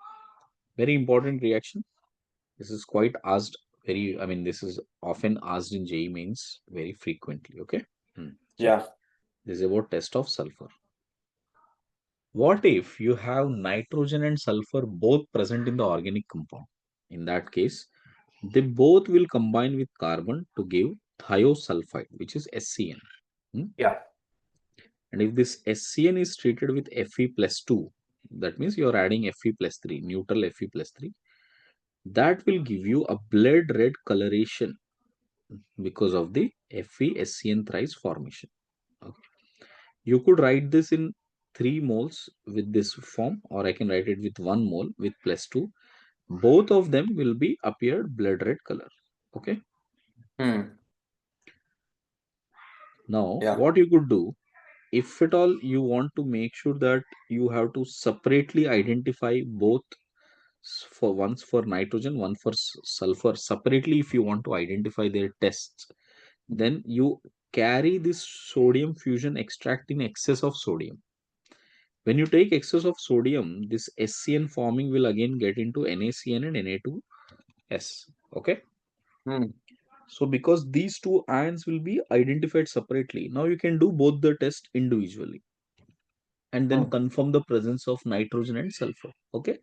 Very important reaction. This is quite asked very, I mean, this is often asked in JEE mains very frequently. Okay. Check.
Yeah.
This is about test of sulfur. What if you have nitrogen and sulfur both present in the organic compound? In that case, they both will combine with carbon to give thiosulfide, which is SCN. Hmm?
Yeah.
And if this SCN is treated with Fe plus 2, that means you are adding Fe plus 3, neutral Fe plus 3, that will give you a blood red coloration because of the Fe SCN thrice formation. Okay. You could write this in 3 moles with this form, or I can write it with 1 mole with plus 2. both of them will be appeared blood red color. Okay.
Hmm.
Now,
Yeah.
what you could do, if at all you want to make sure that you have to separately identify both, for once for nitrogen, one for sulfur separately, if you want to identify their tests, then you carry this sodium fusion extract in excess of sodium. When you take excess of sodium, this SCN forming will again get into NaCN and Na2S. Okay.
Hmm.
So because these two ions will be identified separately, now you can do both the tests individually and then
Hmm.
confirm the presence of nitrogen and sulfur. Okay.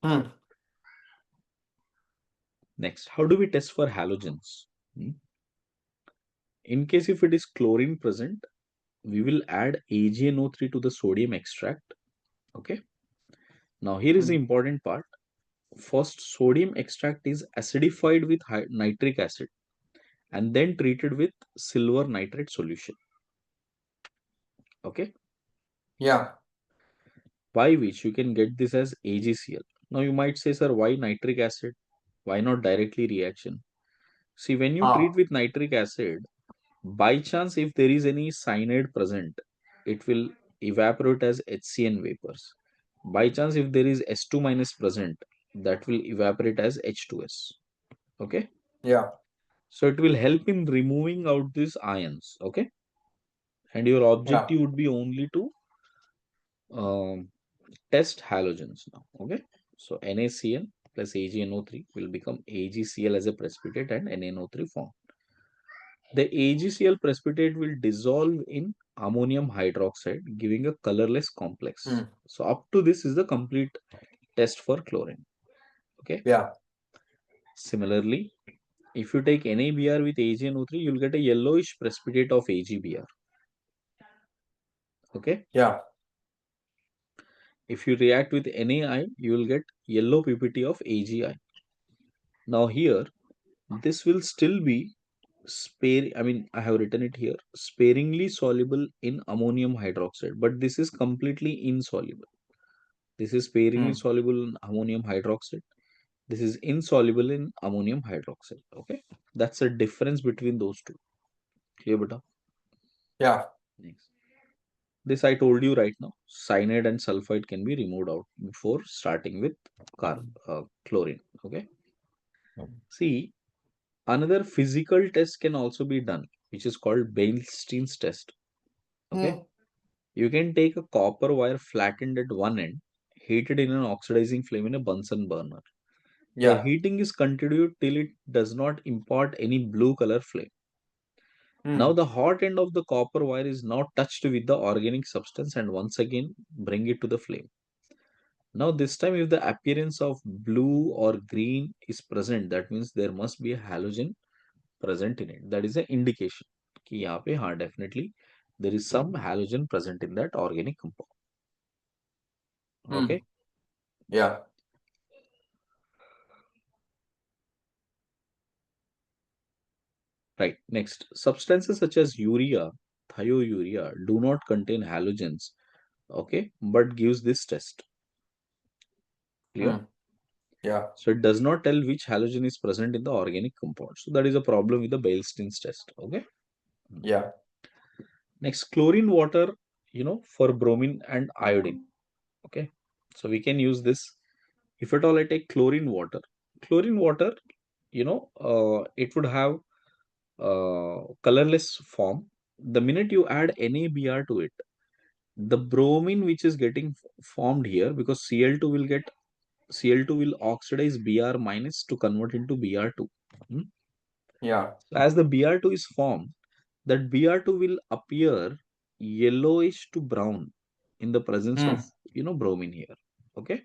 Hmm.
Next, how do we test for halogens? Hmm. In case if it is chlorine present, we will add AgNO3 to the sodium extract. Okay. Now here is the
Hmm.
important part. First, sodium extract is acidified with nitric acid and then treated with silver nitrate solution. Okay.
Yeah.
By which you can get this as AgCl. Now you might say, sir, why nitric acid? Why not directly reaction? See, when you treat
Ah.
with nitric acid, by chance, if there is any cyanide present, it will evaporate as HCN vapors. By chance, if there is S2 minus present, that will evaporate as H2S. Okay.
Yeah.
So it will help in removing out these ions. Okay. And your
Yeah.
objective would be only to um, test halogens now. Okay. So NaCN plus AgNO3 will become AgCl as a precipitate and NaNO3 form. The AgCl precipitate will dissolve in ammonium hydroxide, giving a colorless complex.
Hmm.
So up to this is the complete test for chlorine. Okay.
Yeah.
Similarly, if you take NaBr with AgNO3, you'll get a yellowish precipitate of AgBr. Okay.
Yeah.
If you react with NaI, you will get yellow PPT of AgI. Now here, this will still be I have written it here, sparingly soluble in ammonium hydroxide, but this is completely insoluble. This is sparingly
Hmm.
soluble in ammonium hydroxide. This is insoluble in ammonium hydroxide. Okay. That's a difference between those two. Clear, beta?
Yeah.
Next. This I told you right now. Cyanide and sulfide can be removed out before starting with chlorine. Okay. See, another physical test can also be done, which is called Beilstein's test. Okay.
Hmm.
You can take a copper wire flattened at one end, heated in an oxidizing flame in a Bunsen burner. The
Yeah.
heating is continued till it does not impart any blue color flame. Now
Hmm.
the hot end of the copper wire is now touched with the organic substance and once again bring it to the flame. Now this time if the appearance of blue or green is present, that means there must be a halogen present in it. That is an indication कि यहाँ पे हाँ definitely there is some halogen present in that organic compound.
Hmm.
Okay.
Yeah.
Right. Next, substances such as urea, thiourea do not contain halogens. Okay, but gives this test. Clear?
Hmm. Yeah.
So it does not tell which halogen is present in the organic compound. So that is a problem with the Beilstein's test. Okay.
Yeah.
Next, chlorine water, for bromine and iodine. Okay. So we can use this. If at all I take chlorine water, it would have colorless form. The minute you add NaBr to it, the bromine which is getting formed here, because Cl2 will oxidize Br minus to convert into Br2. Hmm?
Yeah.
So as the Br2 is formed, that Br2 will appear yellowish to brown in the presence of
Hmm.
bromine here. Okay,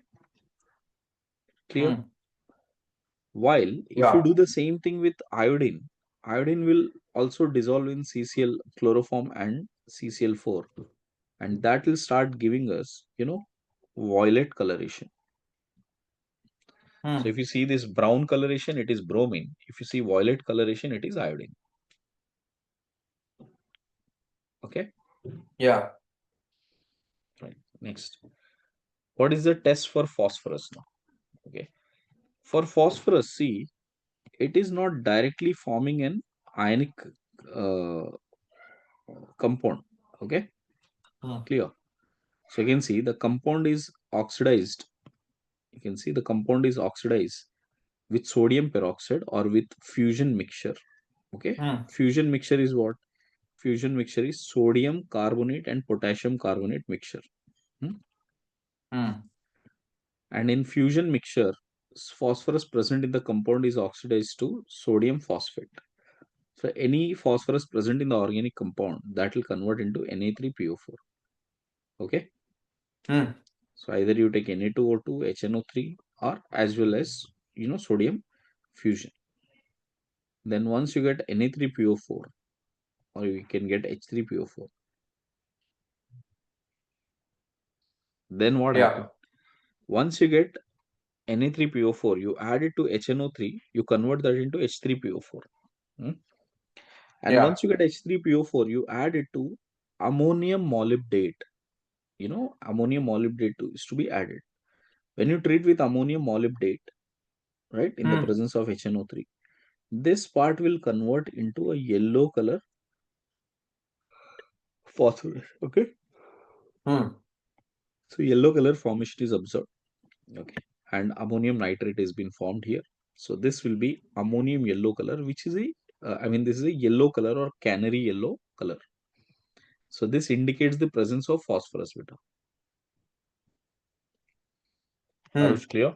clear?
Hmm.
While if you
Yeah.
do the same thing with iodine will also dissolve in CCl chloroform and CCl4, and that will start giving us violet coloration. So if
Hmm.
you see this brown coloration, it is bromine. If you see violet coloration, it is iodine. Okay.
Yeah.
Right. Next, what is the test for phosphorus now? Okay. For phosphorus, see, it is not directly forming an ionic uh, compound. Okay,
Hmm.
clear. So you can see the compound is oxidized. You can see the compound is oxidized with sodium peroxide or with fusion mixture. Okay,
Hmm.
fusion mixture is what? Fusion mixture is sodium carbonate and potassium carbonate mixture. Hmm?
Hmm.
And in fusion mixture, phosphorus present in the compound is oxidized to sodium phosphate. So any phosphorus present in the organic compound, that will convert into Na3PO4. Okay.
Hmm.
So either you take Na2O2, HNO3, or as well as sodium fusion. Then once you get Na3PO4, or you can get H3PO4, then what
Yeah.
happens? Once you get Na3PO4, you add it to HNO3, you convert that into H3PO4. Hmm? And
Yeah.
once you get H3PO4, you add it to ammonium molybdate. Ammonium molybdate is to be added. When you treat with ammonium molybdate, right, in the
Hmm.
presence of HNO3, this part will convert into a yellow color phosphorus. Okay.
Hmm.
So yellow color formation is observed. Okay. And ammonium nitrate has been formed here. So this will be ammonium yellow color, which is this is a yellow color or canary yellow color. So this indicates the presence of phosphorus beta. Are
Hmm.
you clear?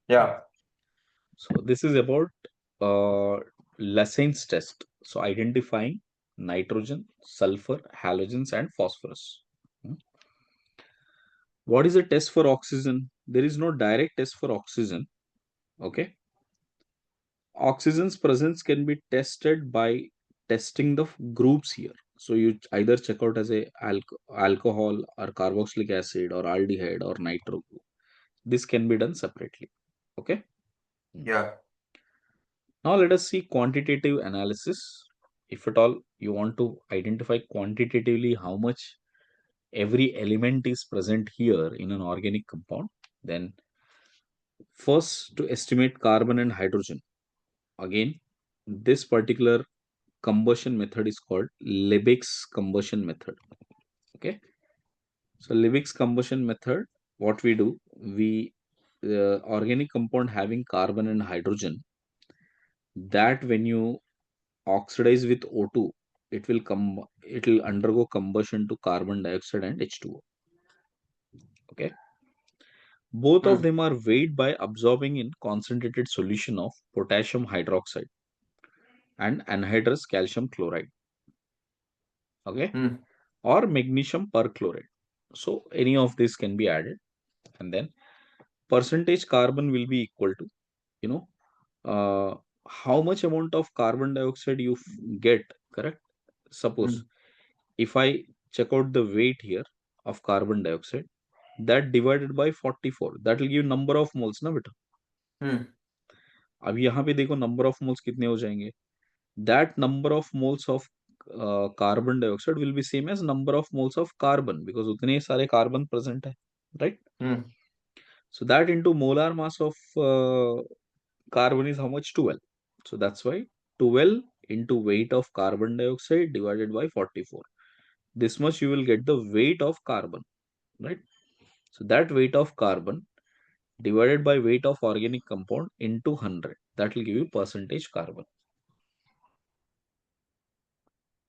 Yeah.
So this is about uh, Lassen's test. So identifying nitrogen, sulfur, halogens, and phosphorus. Hmm. What is a test for oxygen? There is no direct test for oxygen. Okay. Oxygen's presence can be tested by testing the groups here. So you either check out as a alcohol or carboxylic acid or aldehyde or nitro group. This can be done separately. Okay. Hmm.
Yeah.
Now let us see quantitative analysis. If at all you want to identify quantitatively how much every element is present here in an organic compound, then first to estimate carbon and hydrogen. Again, this particular combustion method is called Lebesgue combustion method. Okay. So Lebesgue combustion method, what we do, we the organic compound having carbon and hydrogen, that when you oxidize with O2, it will undergo combustion to carbon dioxide and H2O. Okay. Both of
Hmm.
them are weighed by absorbing in concentrated solution of potassium hydroxide and anhydrous calcium chloride. Okay.
Hmm.
Or magnesium perchlorate. So any of this can be added, and then percentage carbon will be equal to, you know, uh, how much amount of carbon dioxide you get, correct? Suppose
Hmm.
if I check out the weight here of carbon dioxide, that divided by 44, that will give number of moles ना बेटा.
Hmm.
अब यहाँ पे देखो number of moles कितने हो जाएंगे. That number of moles of carbon dioxide will be same as number of moles of carbon because उतने सारे carbon present है, right?
Hmm.
So that into molar mass of carbon is how much? 12. So that's why 12 into weight of carbon dioxide divided by 44. This much you will get the weight of carbon, right? So that weight of carbon divided by weight of organic compound into 100. That will give you percentage carbon.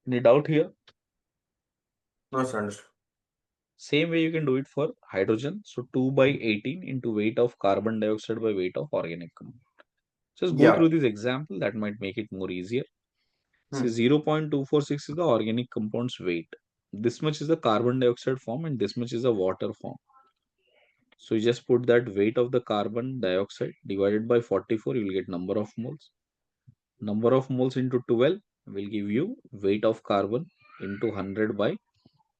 Any doubt here?
No sense.
Same way you can do it for hydrogen. So 2 by 18 into weight of carbon dioxide by weight of organic compound. Just go
Yeah.
through this example, that might make it more easier. See,
Hmm.
0.246 is the organic compound's weight. This much is the carbon dioxide form and this much is the water form. So you just put that weight of the carbon dioxide divided by 44, you will get number of moles. Number of moles into 12 will give you weight of carbon into 100 by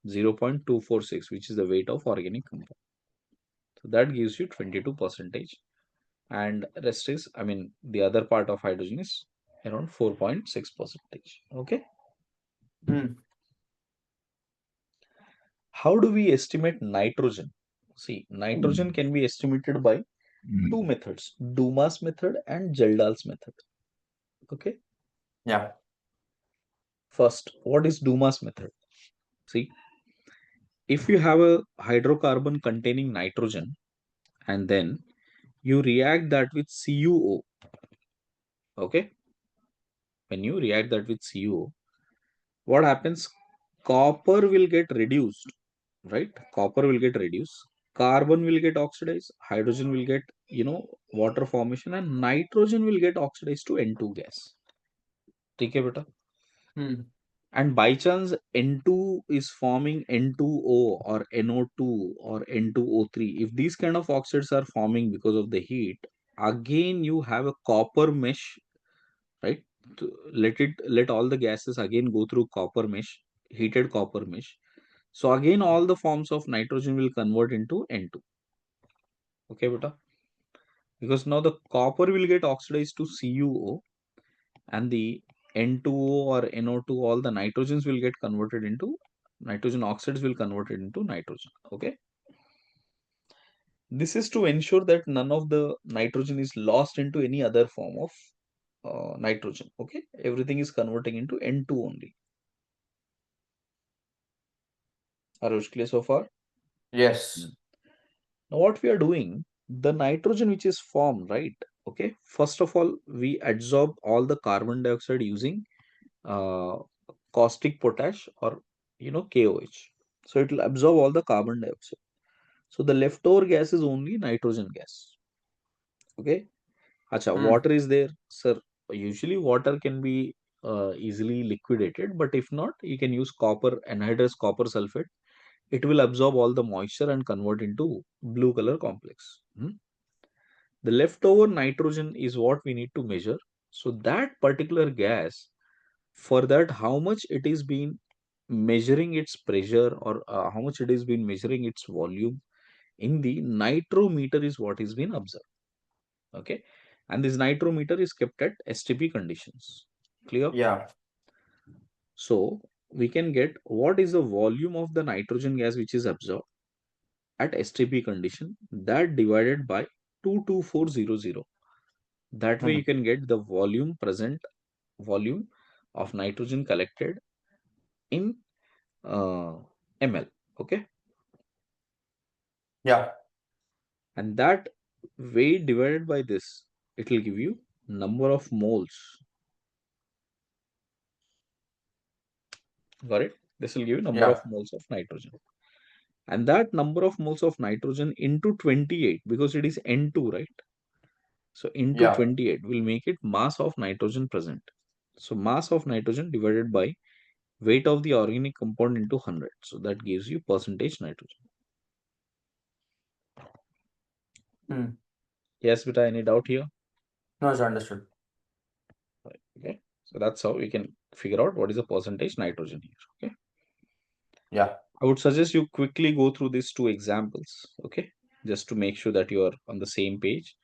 0.246, which is the weight of organic compound. So that gives you 22 percentage, and rest is, the other part of hydrogen is around 4.6 percentage. Okay.
Hmm.
How do we estimate nitrogen? See, nitrogen can be estimated by two methods, Dumas method and Geldahl's method. Okay.
Yeah.
First, what is Dumas method? See, if you have a hydrocarbon containing nitrogen and then you react that with CuO, okay, when you react that with CuO, what happens? Copper will get reduced, right? Copper will get reduced, carbon will get oxidized, hydrogen will get, water formation, and nitrogen will get oxidized to N2 gas. ठीक है बेटा? And by chance N2 is forming N2O or NO2 or N2O3. If these kind of oxides are forming because of the heat, again you have a copper mesh, right? Let all the gases again go through copper mesh, heated copper mesh. So again all the forms of nitrogen will convert into N2. Okay, beta? Because now the copper will get oxidized to CuO, and the N2O or NO2, all the nitrogens will get converted into nitrogen oxides will convert it into nitrogen. Okay. This is to ensure that none of the nitrogen is lost into any other form of nitrogen. Okay. Everything is converting into N2 only. Are you clear so far?
Yes.
Now what we are doing, the nitrogen which is formed, right? Okay. First of all, we absorb all the carbon dioxide using uh, caustic potash or KOH. So it will absorb all the carbon dioxide. So the leftover gas is only nitrogen gas. Okay. Acha, water is there, sir. Usually water can be easily liquidated, but if not, you can use copper, anhydrous copper sulfate. It will absorb all the moisture and convert into blue color complex. The leftover nitrogen is what we need to measure. So that particular gas, for that how much it is been measuring its pressure, or how much it is been measuring its volume in the nitrometer is what is been observed. Okay. And this nitrometer is kept at STP conditions. Clear?
Yeah.
So we can get what is the volume of the nitrogen gas which is absorbed at STP condition, that divided by 22400. That way you can get the volume of nitrogen collected in ml. Okay.
Yeah.
And that weight divided by this, it will give you number of moles. Got it? This will give you number of
Yeah.
moles of nitrogen. And that number of moles of nitrogen into 28, because it is N2, right? So into
Yeah.
28 will make it mass of nitrogen present. So mass of nitrogen divided by weight of the organic compound into 100. So that gives you percentage nitrogen. Yes, beta, any doubt here?
No, it's understood.
Right. Okay. So that's how we can figure out what is the percentage nitrogen here. Okay.
Yeah.
I would suggest you quickly go through these two examples. Okay. Just to make sure that you are on the same page.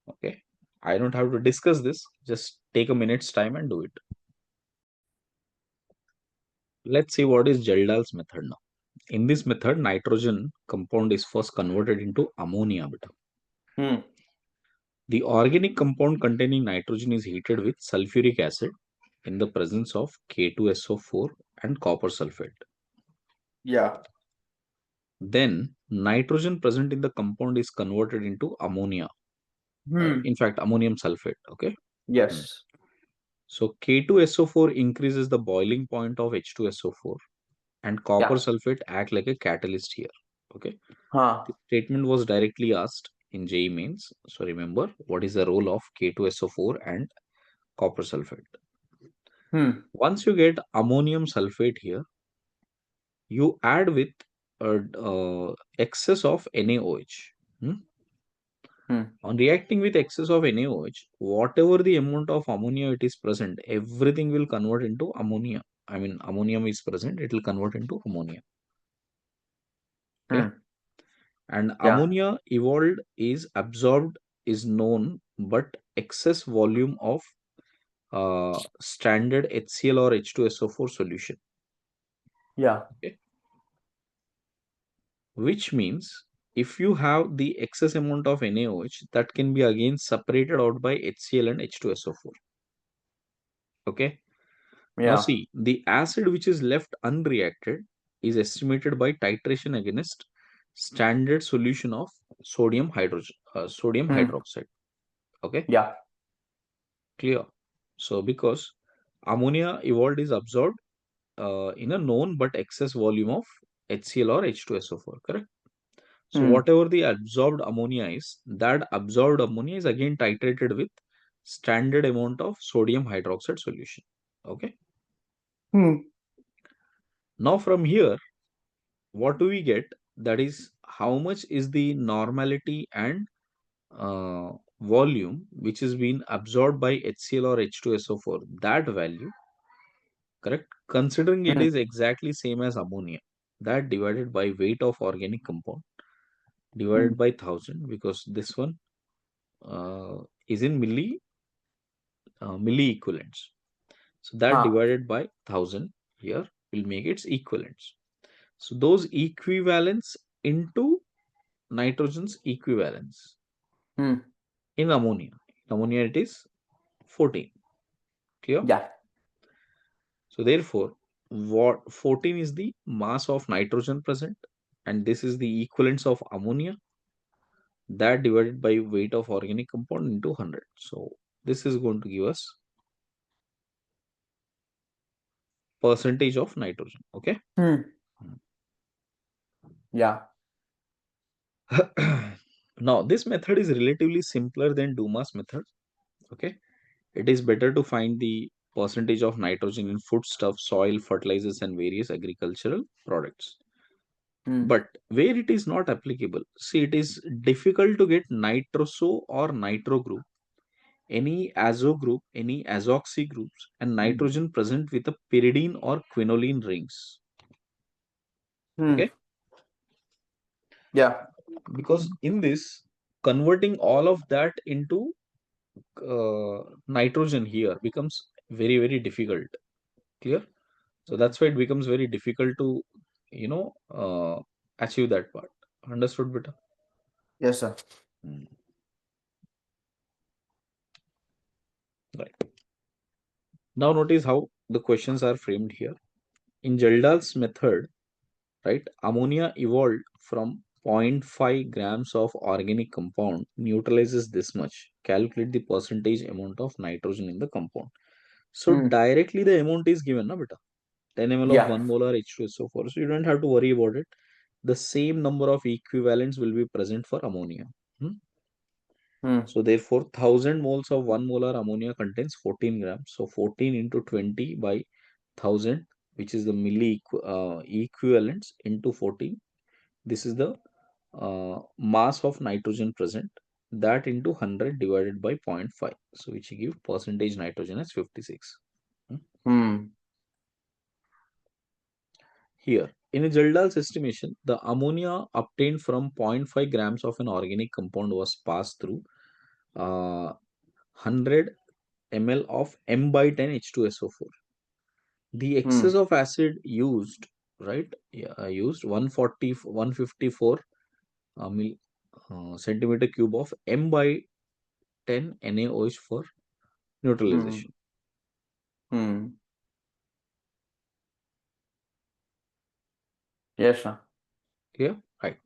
Okay. I don't have to discuss this. Just take a minute's time and do it. Let's see what is Geldahl's method now. In this method, nitrogen compound is first converted into ammonia. The organic compound containing nitrogen is heated with sulfuric acid in the presence of K2SO4 and copper sulfate.
Yeah.
Then nitrogen present in the compound is converted into ammonia. In fact, ammonium sulfate. Okay.
Yes.
So K2SO4 increases the boiling point of H2SO4, and copper
Yeah.
sulfate act like a catalyst here. Okay.
Huh.
This statement was directly asked in JEE mains. So remember, what is the role of K2SO4 and copper sulfate? Once you get ammonium sulfate here, you add with excess of NaOH. On reacting with excess of NaOH, whatever the amount of ammonia it is present, everything will convert into ammonia. I mean, ammonium is present, it will convert into ammonia. Okay. And
Yeah.
ammonia evolved is absorbed is known, but excess volume of standard HCl or H2SO4 solution.
Yeah.
Okay. Which means if you have the excess amount of NaOH, that can be again separated out by HCl and H2SO4. Okay. Now
Yeah.
see, the acid which is left unreacted is estimated by titration against standard solution of sodium
Hmm.
hydroxide. Okay,
Yeah.
clear. So because ammonia evolved is absorbed in a known but excess volume of HCl or H2SO4, correct? So
Hmm.
whatever the absorbed ammonia is, that absorbed ammonia is again titrated with standard amount of sodium hydroxide solution. Okay.
Hmm.
Now from here, what do we get? That is how much is the normality and uh, volume which is being absorbed by HCl or H2SO4, that value, correct? Considering it
Hmm.
is exactly same as ammonia, that divided by weight of organic compound
Hmm.
divided by 1000, because this one is in milli equivalents. So that
Ah.
divided by 1000 here will make its equivalents. So those equivalents into nitrogen's equivalence
Hmm.
in ammonia. In ammonia it is 14. Clear?
Yeah.
So therefore, what 14 is the mass of nitrogen present, and this is the equivalence of ammonia, that divided by weight of organic compound into 100. So this is going to give us percentage of nitrogen. Okay.
Hmm. Yeah.
Now this method is relatively simpler than Dumas method. Okay. It is better to find the percentage of nitrogen in foodstuff, soil, fertilizers, and various agricultural products.
Hmm.
But where it is not applicable, see, it is difficult to get nitroso or nitro group, any azo group, any azoxy groups, and
Hmm.
nitrogen present with a pyridine or quinoline rings.
Hmm.
Okay,
Yeah.
because in this, converting all of that into nitrogen here becomes very difficult. Clear? So that's why it becomes very difficult to, you know, achieve that part. Understood, beta?
Yes, sir.
Mm, right. Now notice how the questions are framed here. In Geldahl's method, right, ammonia evolved from zero point 0.5 grams of organic compound neutralizes this much. Calculate the percentage amount of nitrogen in the compound. So
Hmm.
directly the amount is given, na beta? 10 ml of
Yeah.
1 molar H2SO4. So you don't have to worry about it. The same number of equivalents will be present for ammonia. Hmm?
Hmm.
So therefore, 1000 moles of 1 molar ammonia contains 14 grams. So 14 into 20 by 1000, which is the equivalents into 14. This is the mass of nitrogen present. That into 100 divided by zero point 0.5. So which give percentage nitrogen as 56. Hmm?
Hmm.
Here, in a Geldahl's estimation, the ammonia obtained from zero point 0.5 grams of an organic compound was passed through 100 ml of M by 10 H2SO4. The
Hmm.
excess of acid used, right? Yeah, used 154 centimeter cube of M by 10 NaOH for
Hmm.
neutralization.
Hmm. Yes, sir.
Clear? Right.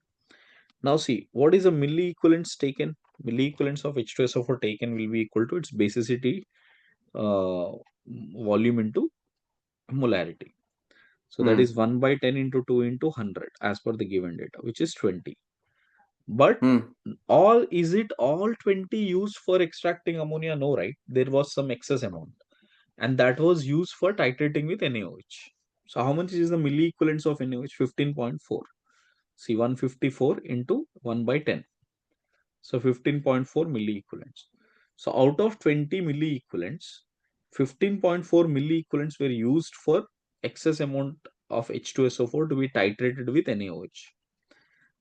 Now see, what is a milli equivalents taken? Milli equivalents of H2SO4 taken will be equal to its basicity uh, volume into molarity. So that
Hmm.
is 1 by 10 into 2 into 100 as per the given data, which is 20. But
Hmm.
all is it all 20 used for extracting ammonia? No, right? There was some excess amount, and that was used for titrating with NaOH. So how much is the milli equivalents of NaOH? 15.4. See, 154 into 1 by 10. So 15.4 milli equivalents. So out of 20 milli equivalents, 15.4 milli equivalents were used for excess amount of H2SO4 to be titrated with NaOH.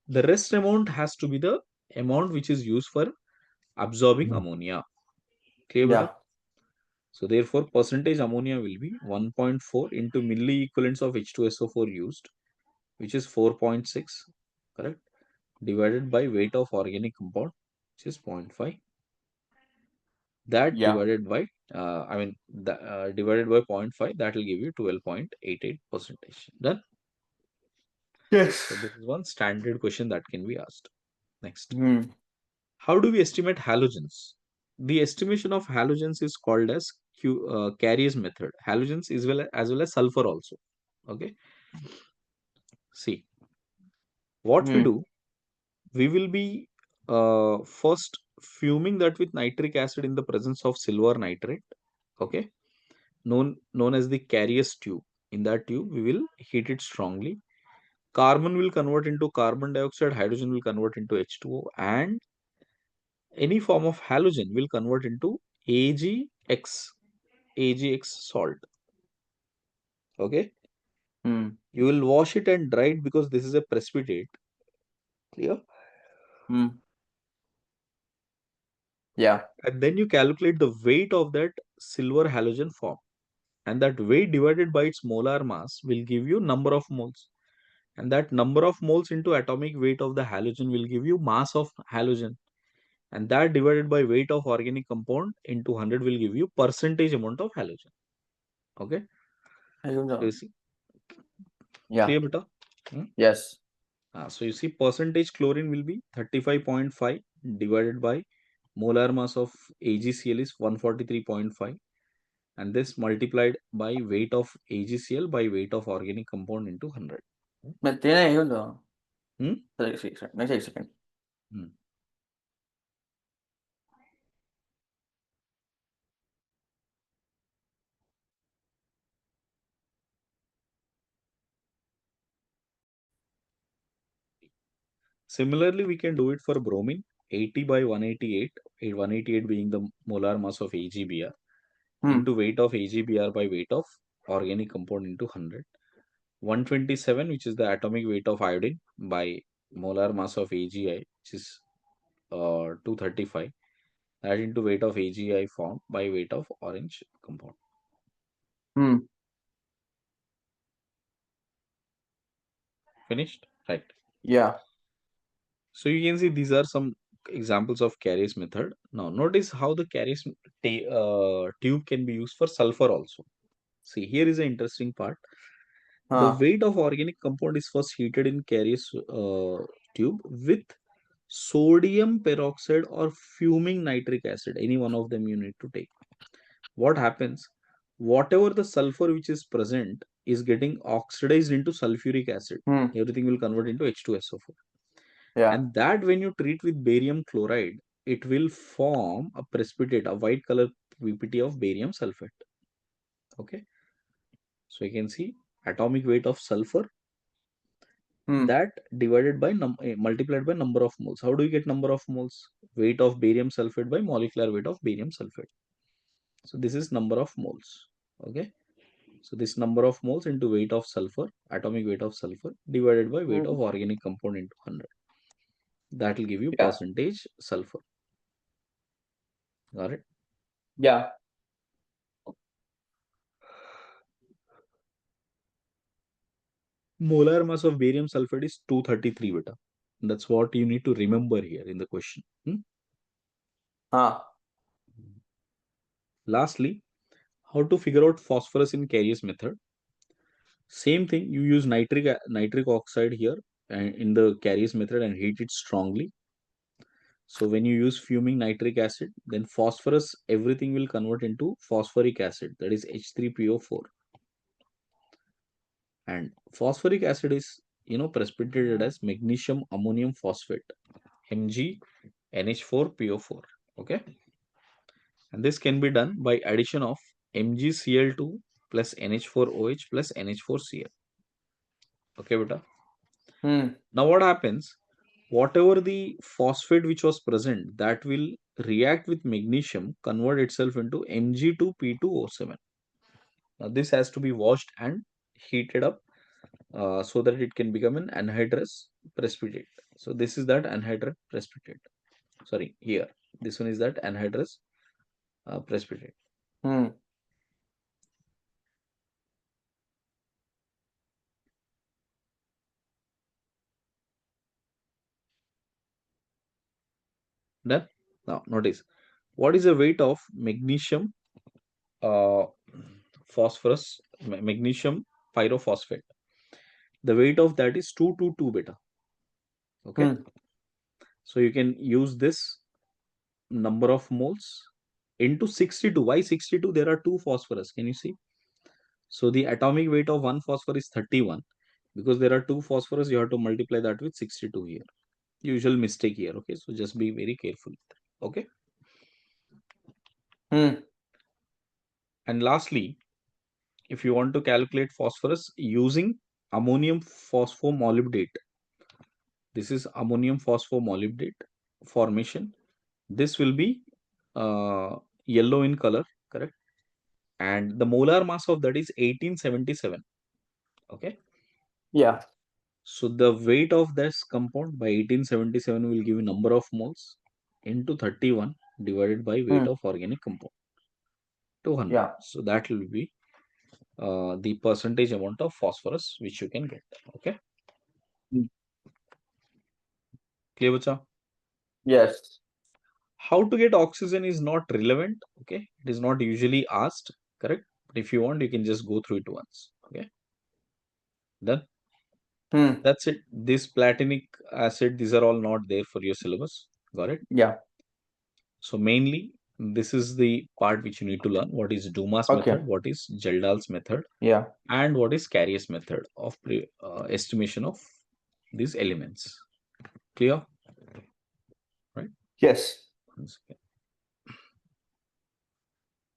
The rest amount has to be the amount which is used for absorbing ammonia. Clear, beta?
Yeah.
So therefore, percentage ammonia will be 1.4 into milli equivalents of H2SO4 used, which is 4.6, correct? divided by weight of organic compound, which is 0.5. That
Yeah.
divided by, divided by 0.5, that will give you 12.88 percentage. Done. So
Yes.
this is one standard question that can be asked. Next,
Hmm.
how do we estimate halogens? The estimation of halogens is called as Carrier's method. Halogens as well as sulfur also. Okay. See, what we
Hmm.
do, we will be first fuming that with nitric acid in the presence of silver nitrate. Okay, known as the Carrier's tube. In that tube, we will heat it strongly. Carbon will convert into carbon dioxide, hydrogen will convert into H2O, and any form of halogen will convert into AgX, AgX salt. Okay,
Hmm.
you will wash it and dry it because this is a precipitate. Clear?
Hmm. Yeah.
And then you calculate the weight of that silver halogen form, and that weight divided by its molar mass will give you number of moles, and that number of moles into atomic weight of the halogen will give you mass of halogen, and that divided by weight of organic compound into 100 will give you percentage amount of halogen. Okay,
I don't
so you
know.
see,
Yeah.
clear beta. Hmm?
Yes.
So you see percentage chlorine will be 35.5 divided by molar mass of AgCl is 143.5, and this multiplied by weight of AgCl by weight of organic compound into 100.
Tiene ahí uno.
Hmm?
Sorry, sí, sorry. No sé, second.
Hmm. Similarly, we can do it for bromine, 80 by 188, 188 being the molar mass of AgBr,
Hmm.
into weight of AgBr by weight of organic compound into 100. 127, which is the atomic weight of iodine, by molar mass of AgI, which is 235, that into weight of AgI formed by weight of orange compound.
Hmm.
Finished? Right.
Yeah.
So you can see these are some examples of Carrier's method. Now notice how the Carrier's tube can be used for sulfur also. See, here is an interesting part. The
Huh.
weight of organic compound is first heated in Carrier's tube with sodium peroxide or fuming nitric acid. Any one of them you need to take. What happens? Whatever the sulfur which is present is getting oxidized into sulfuric acid.
Hmm.
Everything will convert into H2SO4.
Yeah.
And that when you treat with barium chloride, it will form a precipitate, a white color PPT of barium sulfate. Okay. So you can see atomic weight of sulfur,
Hmm.
that divided by multiplied by number of moles. How do you get number of moles? Weight of barium sulfate by molecular weight of barium sulfate. So this is number of moles. Okay. So this number of moles into weight of sulfur, atomic weight of sulfur, divided by weight
Hmm.
of organic compound into 100. That will give you
Yeah.
percentage sulfur. Got it?
Yeah.
Molar mass of barium sulfate is 233 beta. That's what you need to remember here in the question.
Huh.
Lastly, how to figure out phosphorus in Carrier's method. Same thing, you use nitric oxide here and in the Carrier's method and heat it strongly. So when you use fuming nitric acid, then phosphorus, everything will convert into phosphoric acid, that is H3PO4. And phosphoric acid is, precipitated as magnesium ammonium phosphate, MgNH4PO4. Okay. And this can be done by addition of MgCl2 plus NH4OH plus NH4Cl. Okay, beta.
Hmm.
Now what happens? Whatever the phosphate which was present, that will react with magnesium, convert itself into Mg2P2O7. Now this has to be washed and heated up so that it can become an anhydrous precipitate. So this is that anhydrous precipitate. Sorry, here. This one is that anhydrous precipitate.
Hmm.
Now, notice what is the weight of magnesium, uh, phosphorus, magnesium pyrophosphate. The weight of that is 222 beta. Okay,
Hmm.
so you can use this number of moles into 62. Why 62? There are two phosphorus. Can you see? So the atomic weight of one phosphorus is 31. Because there are two phosphorus, you have to multiply that with 62 here. Usual mistake here. Okay, so just be very careful. Okay,
Hmm.
and lastly, if you want to calculate phosphorus using ammonium phosphomolybdate, this is ammonium phosphomolybdate formation. This will be yellow in color, correct? And the molar mass of that is 1877. Okay,
Yeah.
so the weight of this compound by 1877 will give you number of moles into 31 divided by weight
Hmm.
of organic compound, 200.
Yeah.
So that will be the percentage amount of phosphorus which you can get. Okay,
Hmm.
clear, bacha?
Yes.
How to get oxygen is not relevant. Okay, it is not usually asked, correct? But if you want, you can just go through it once. Okay, then
Hmm.
that's it. This platinic acid, these are all not there for your syllabus. Got it?
Yeah.
So mainly, this is the part which you need to learn. What is Dumas method?
Okay.
What is Geldal's method?
Yeah.
And what is Carrier's method of estimation of these elements? Clear? Right?
Yes.
Once again.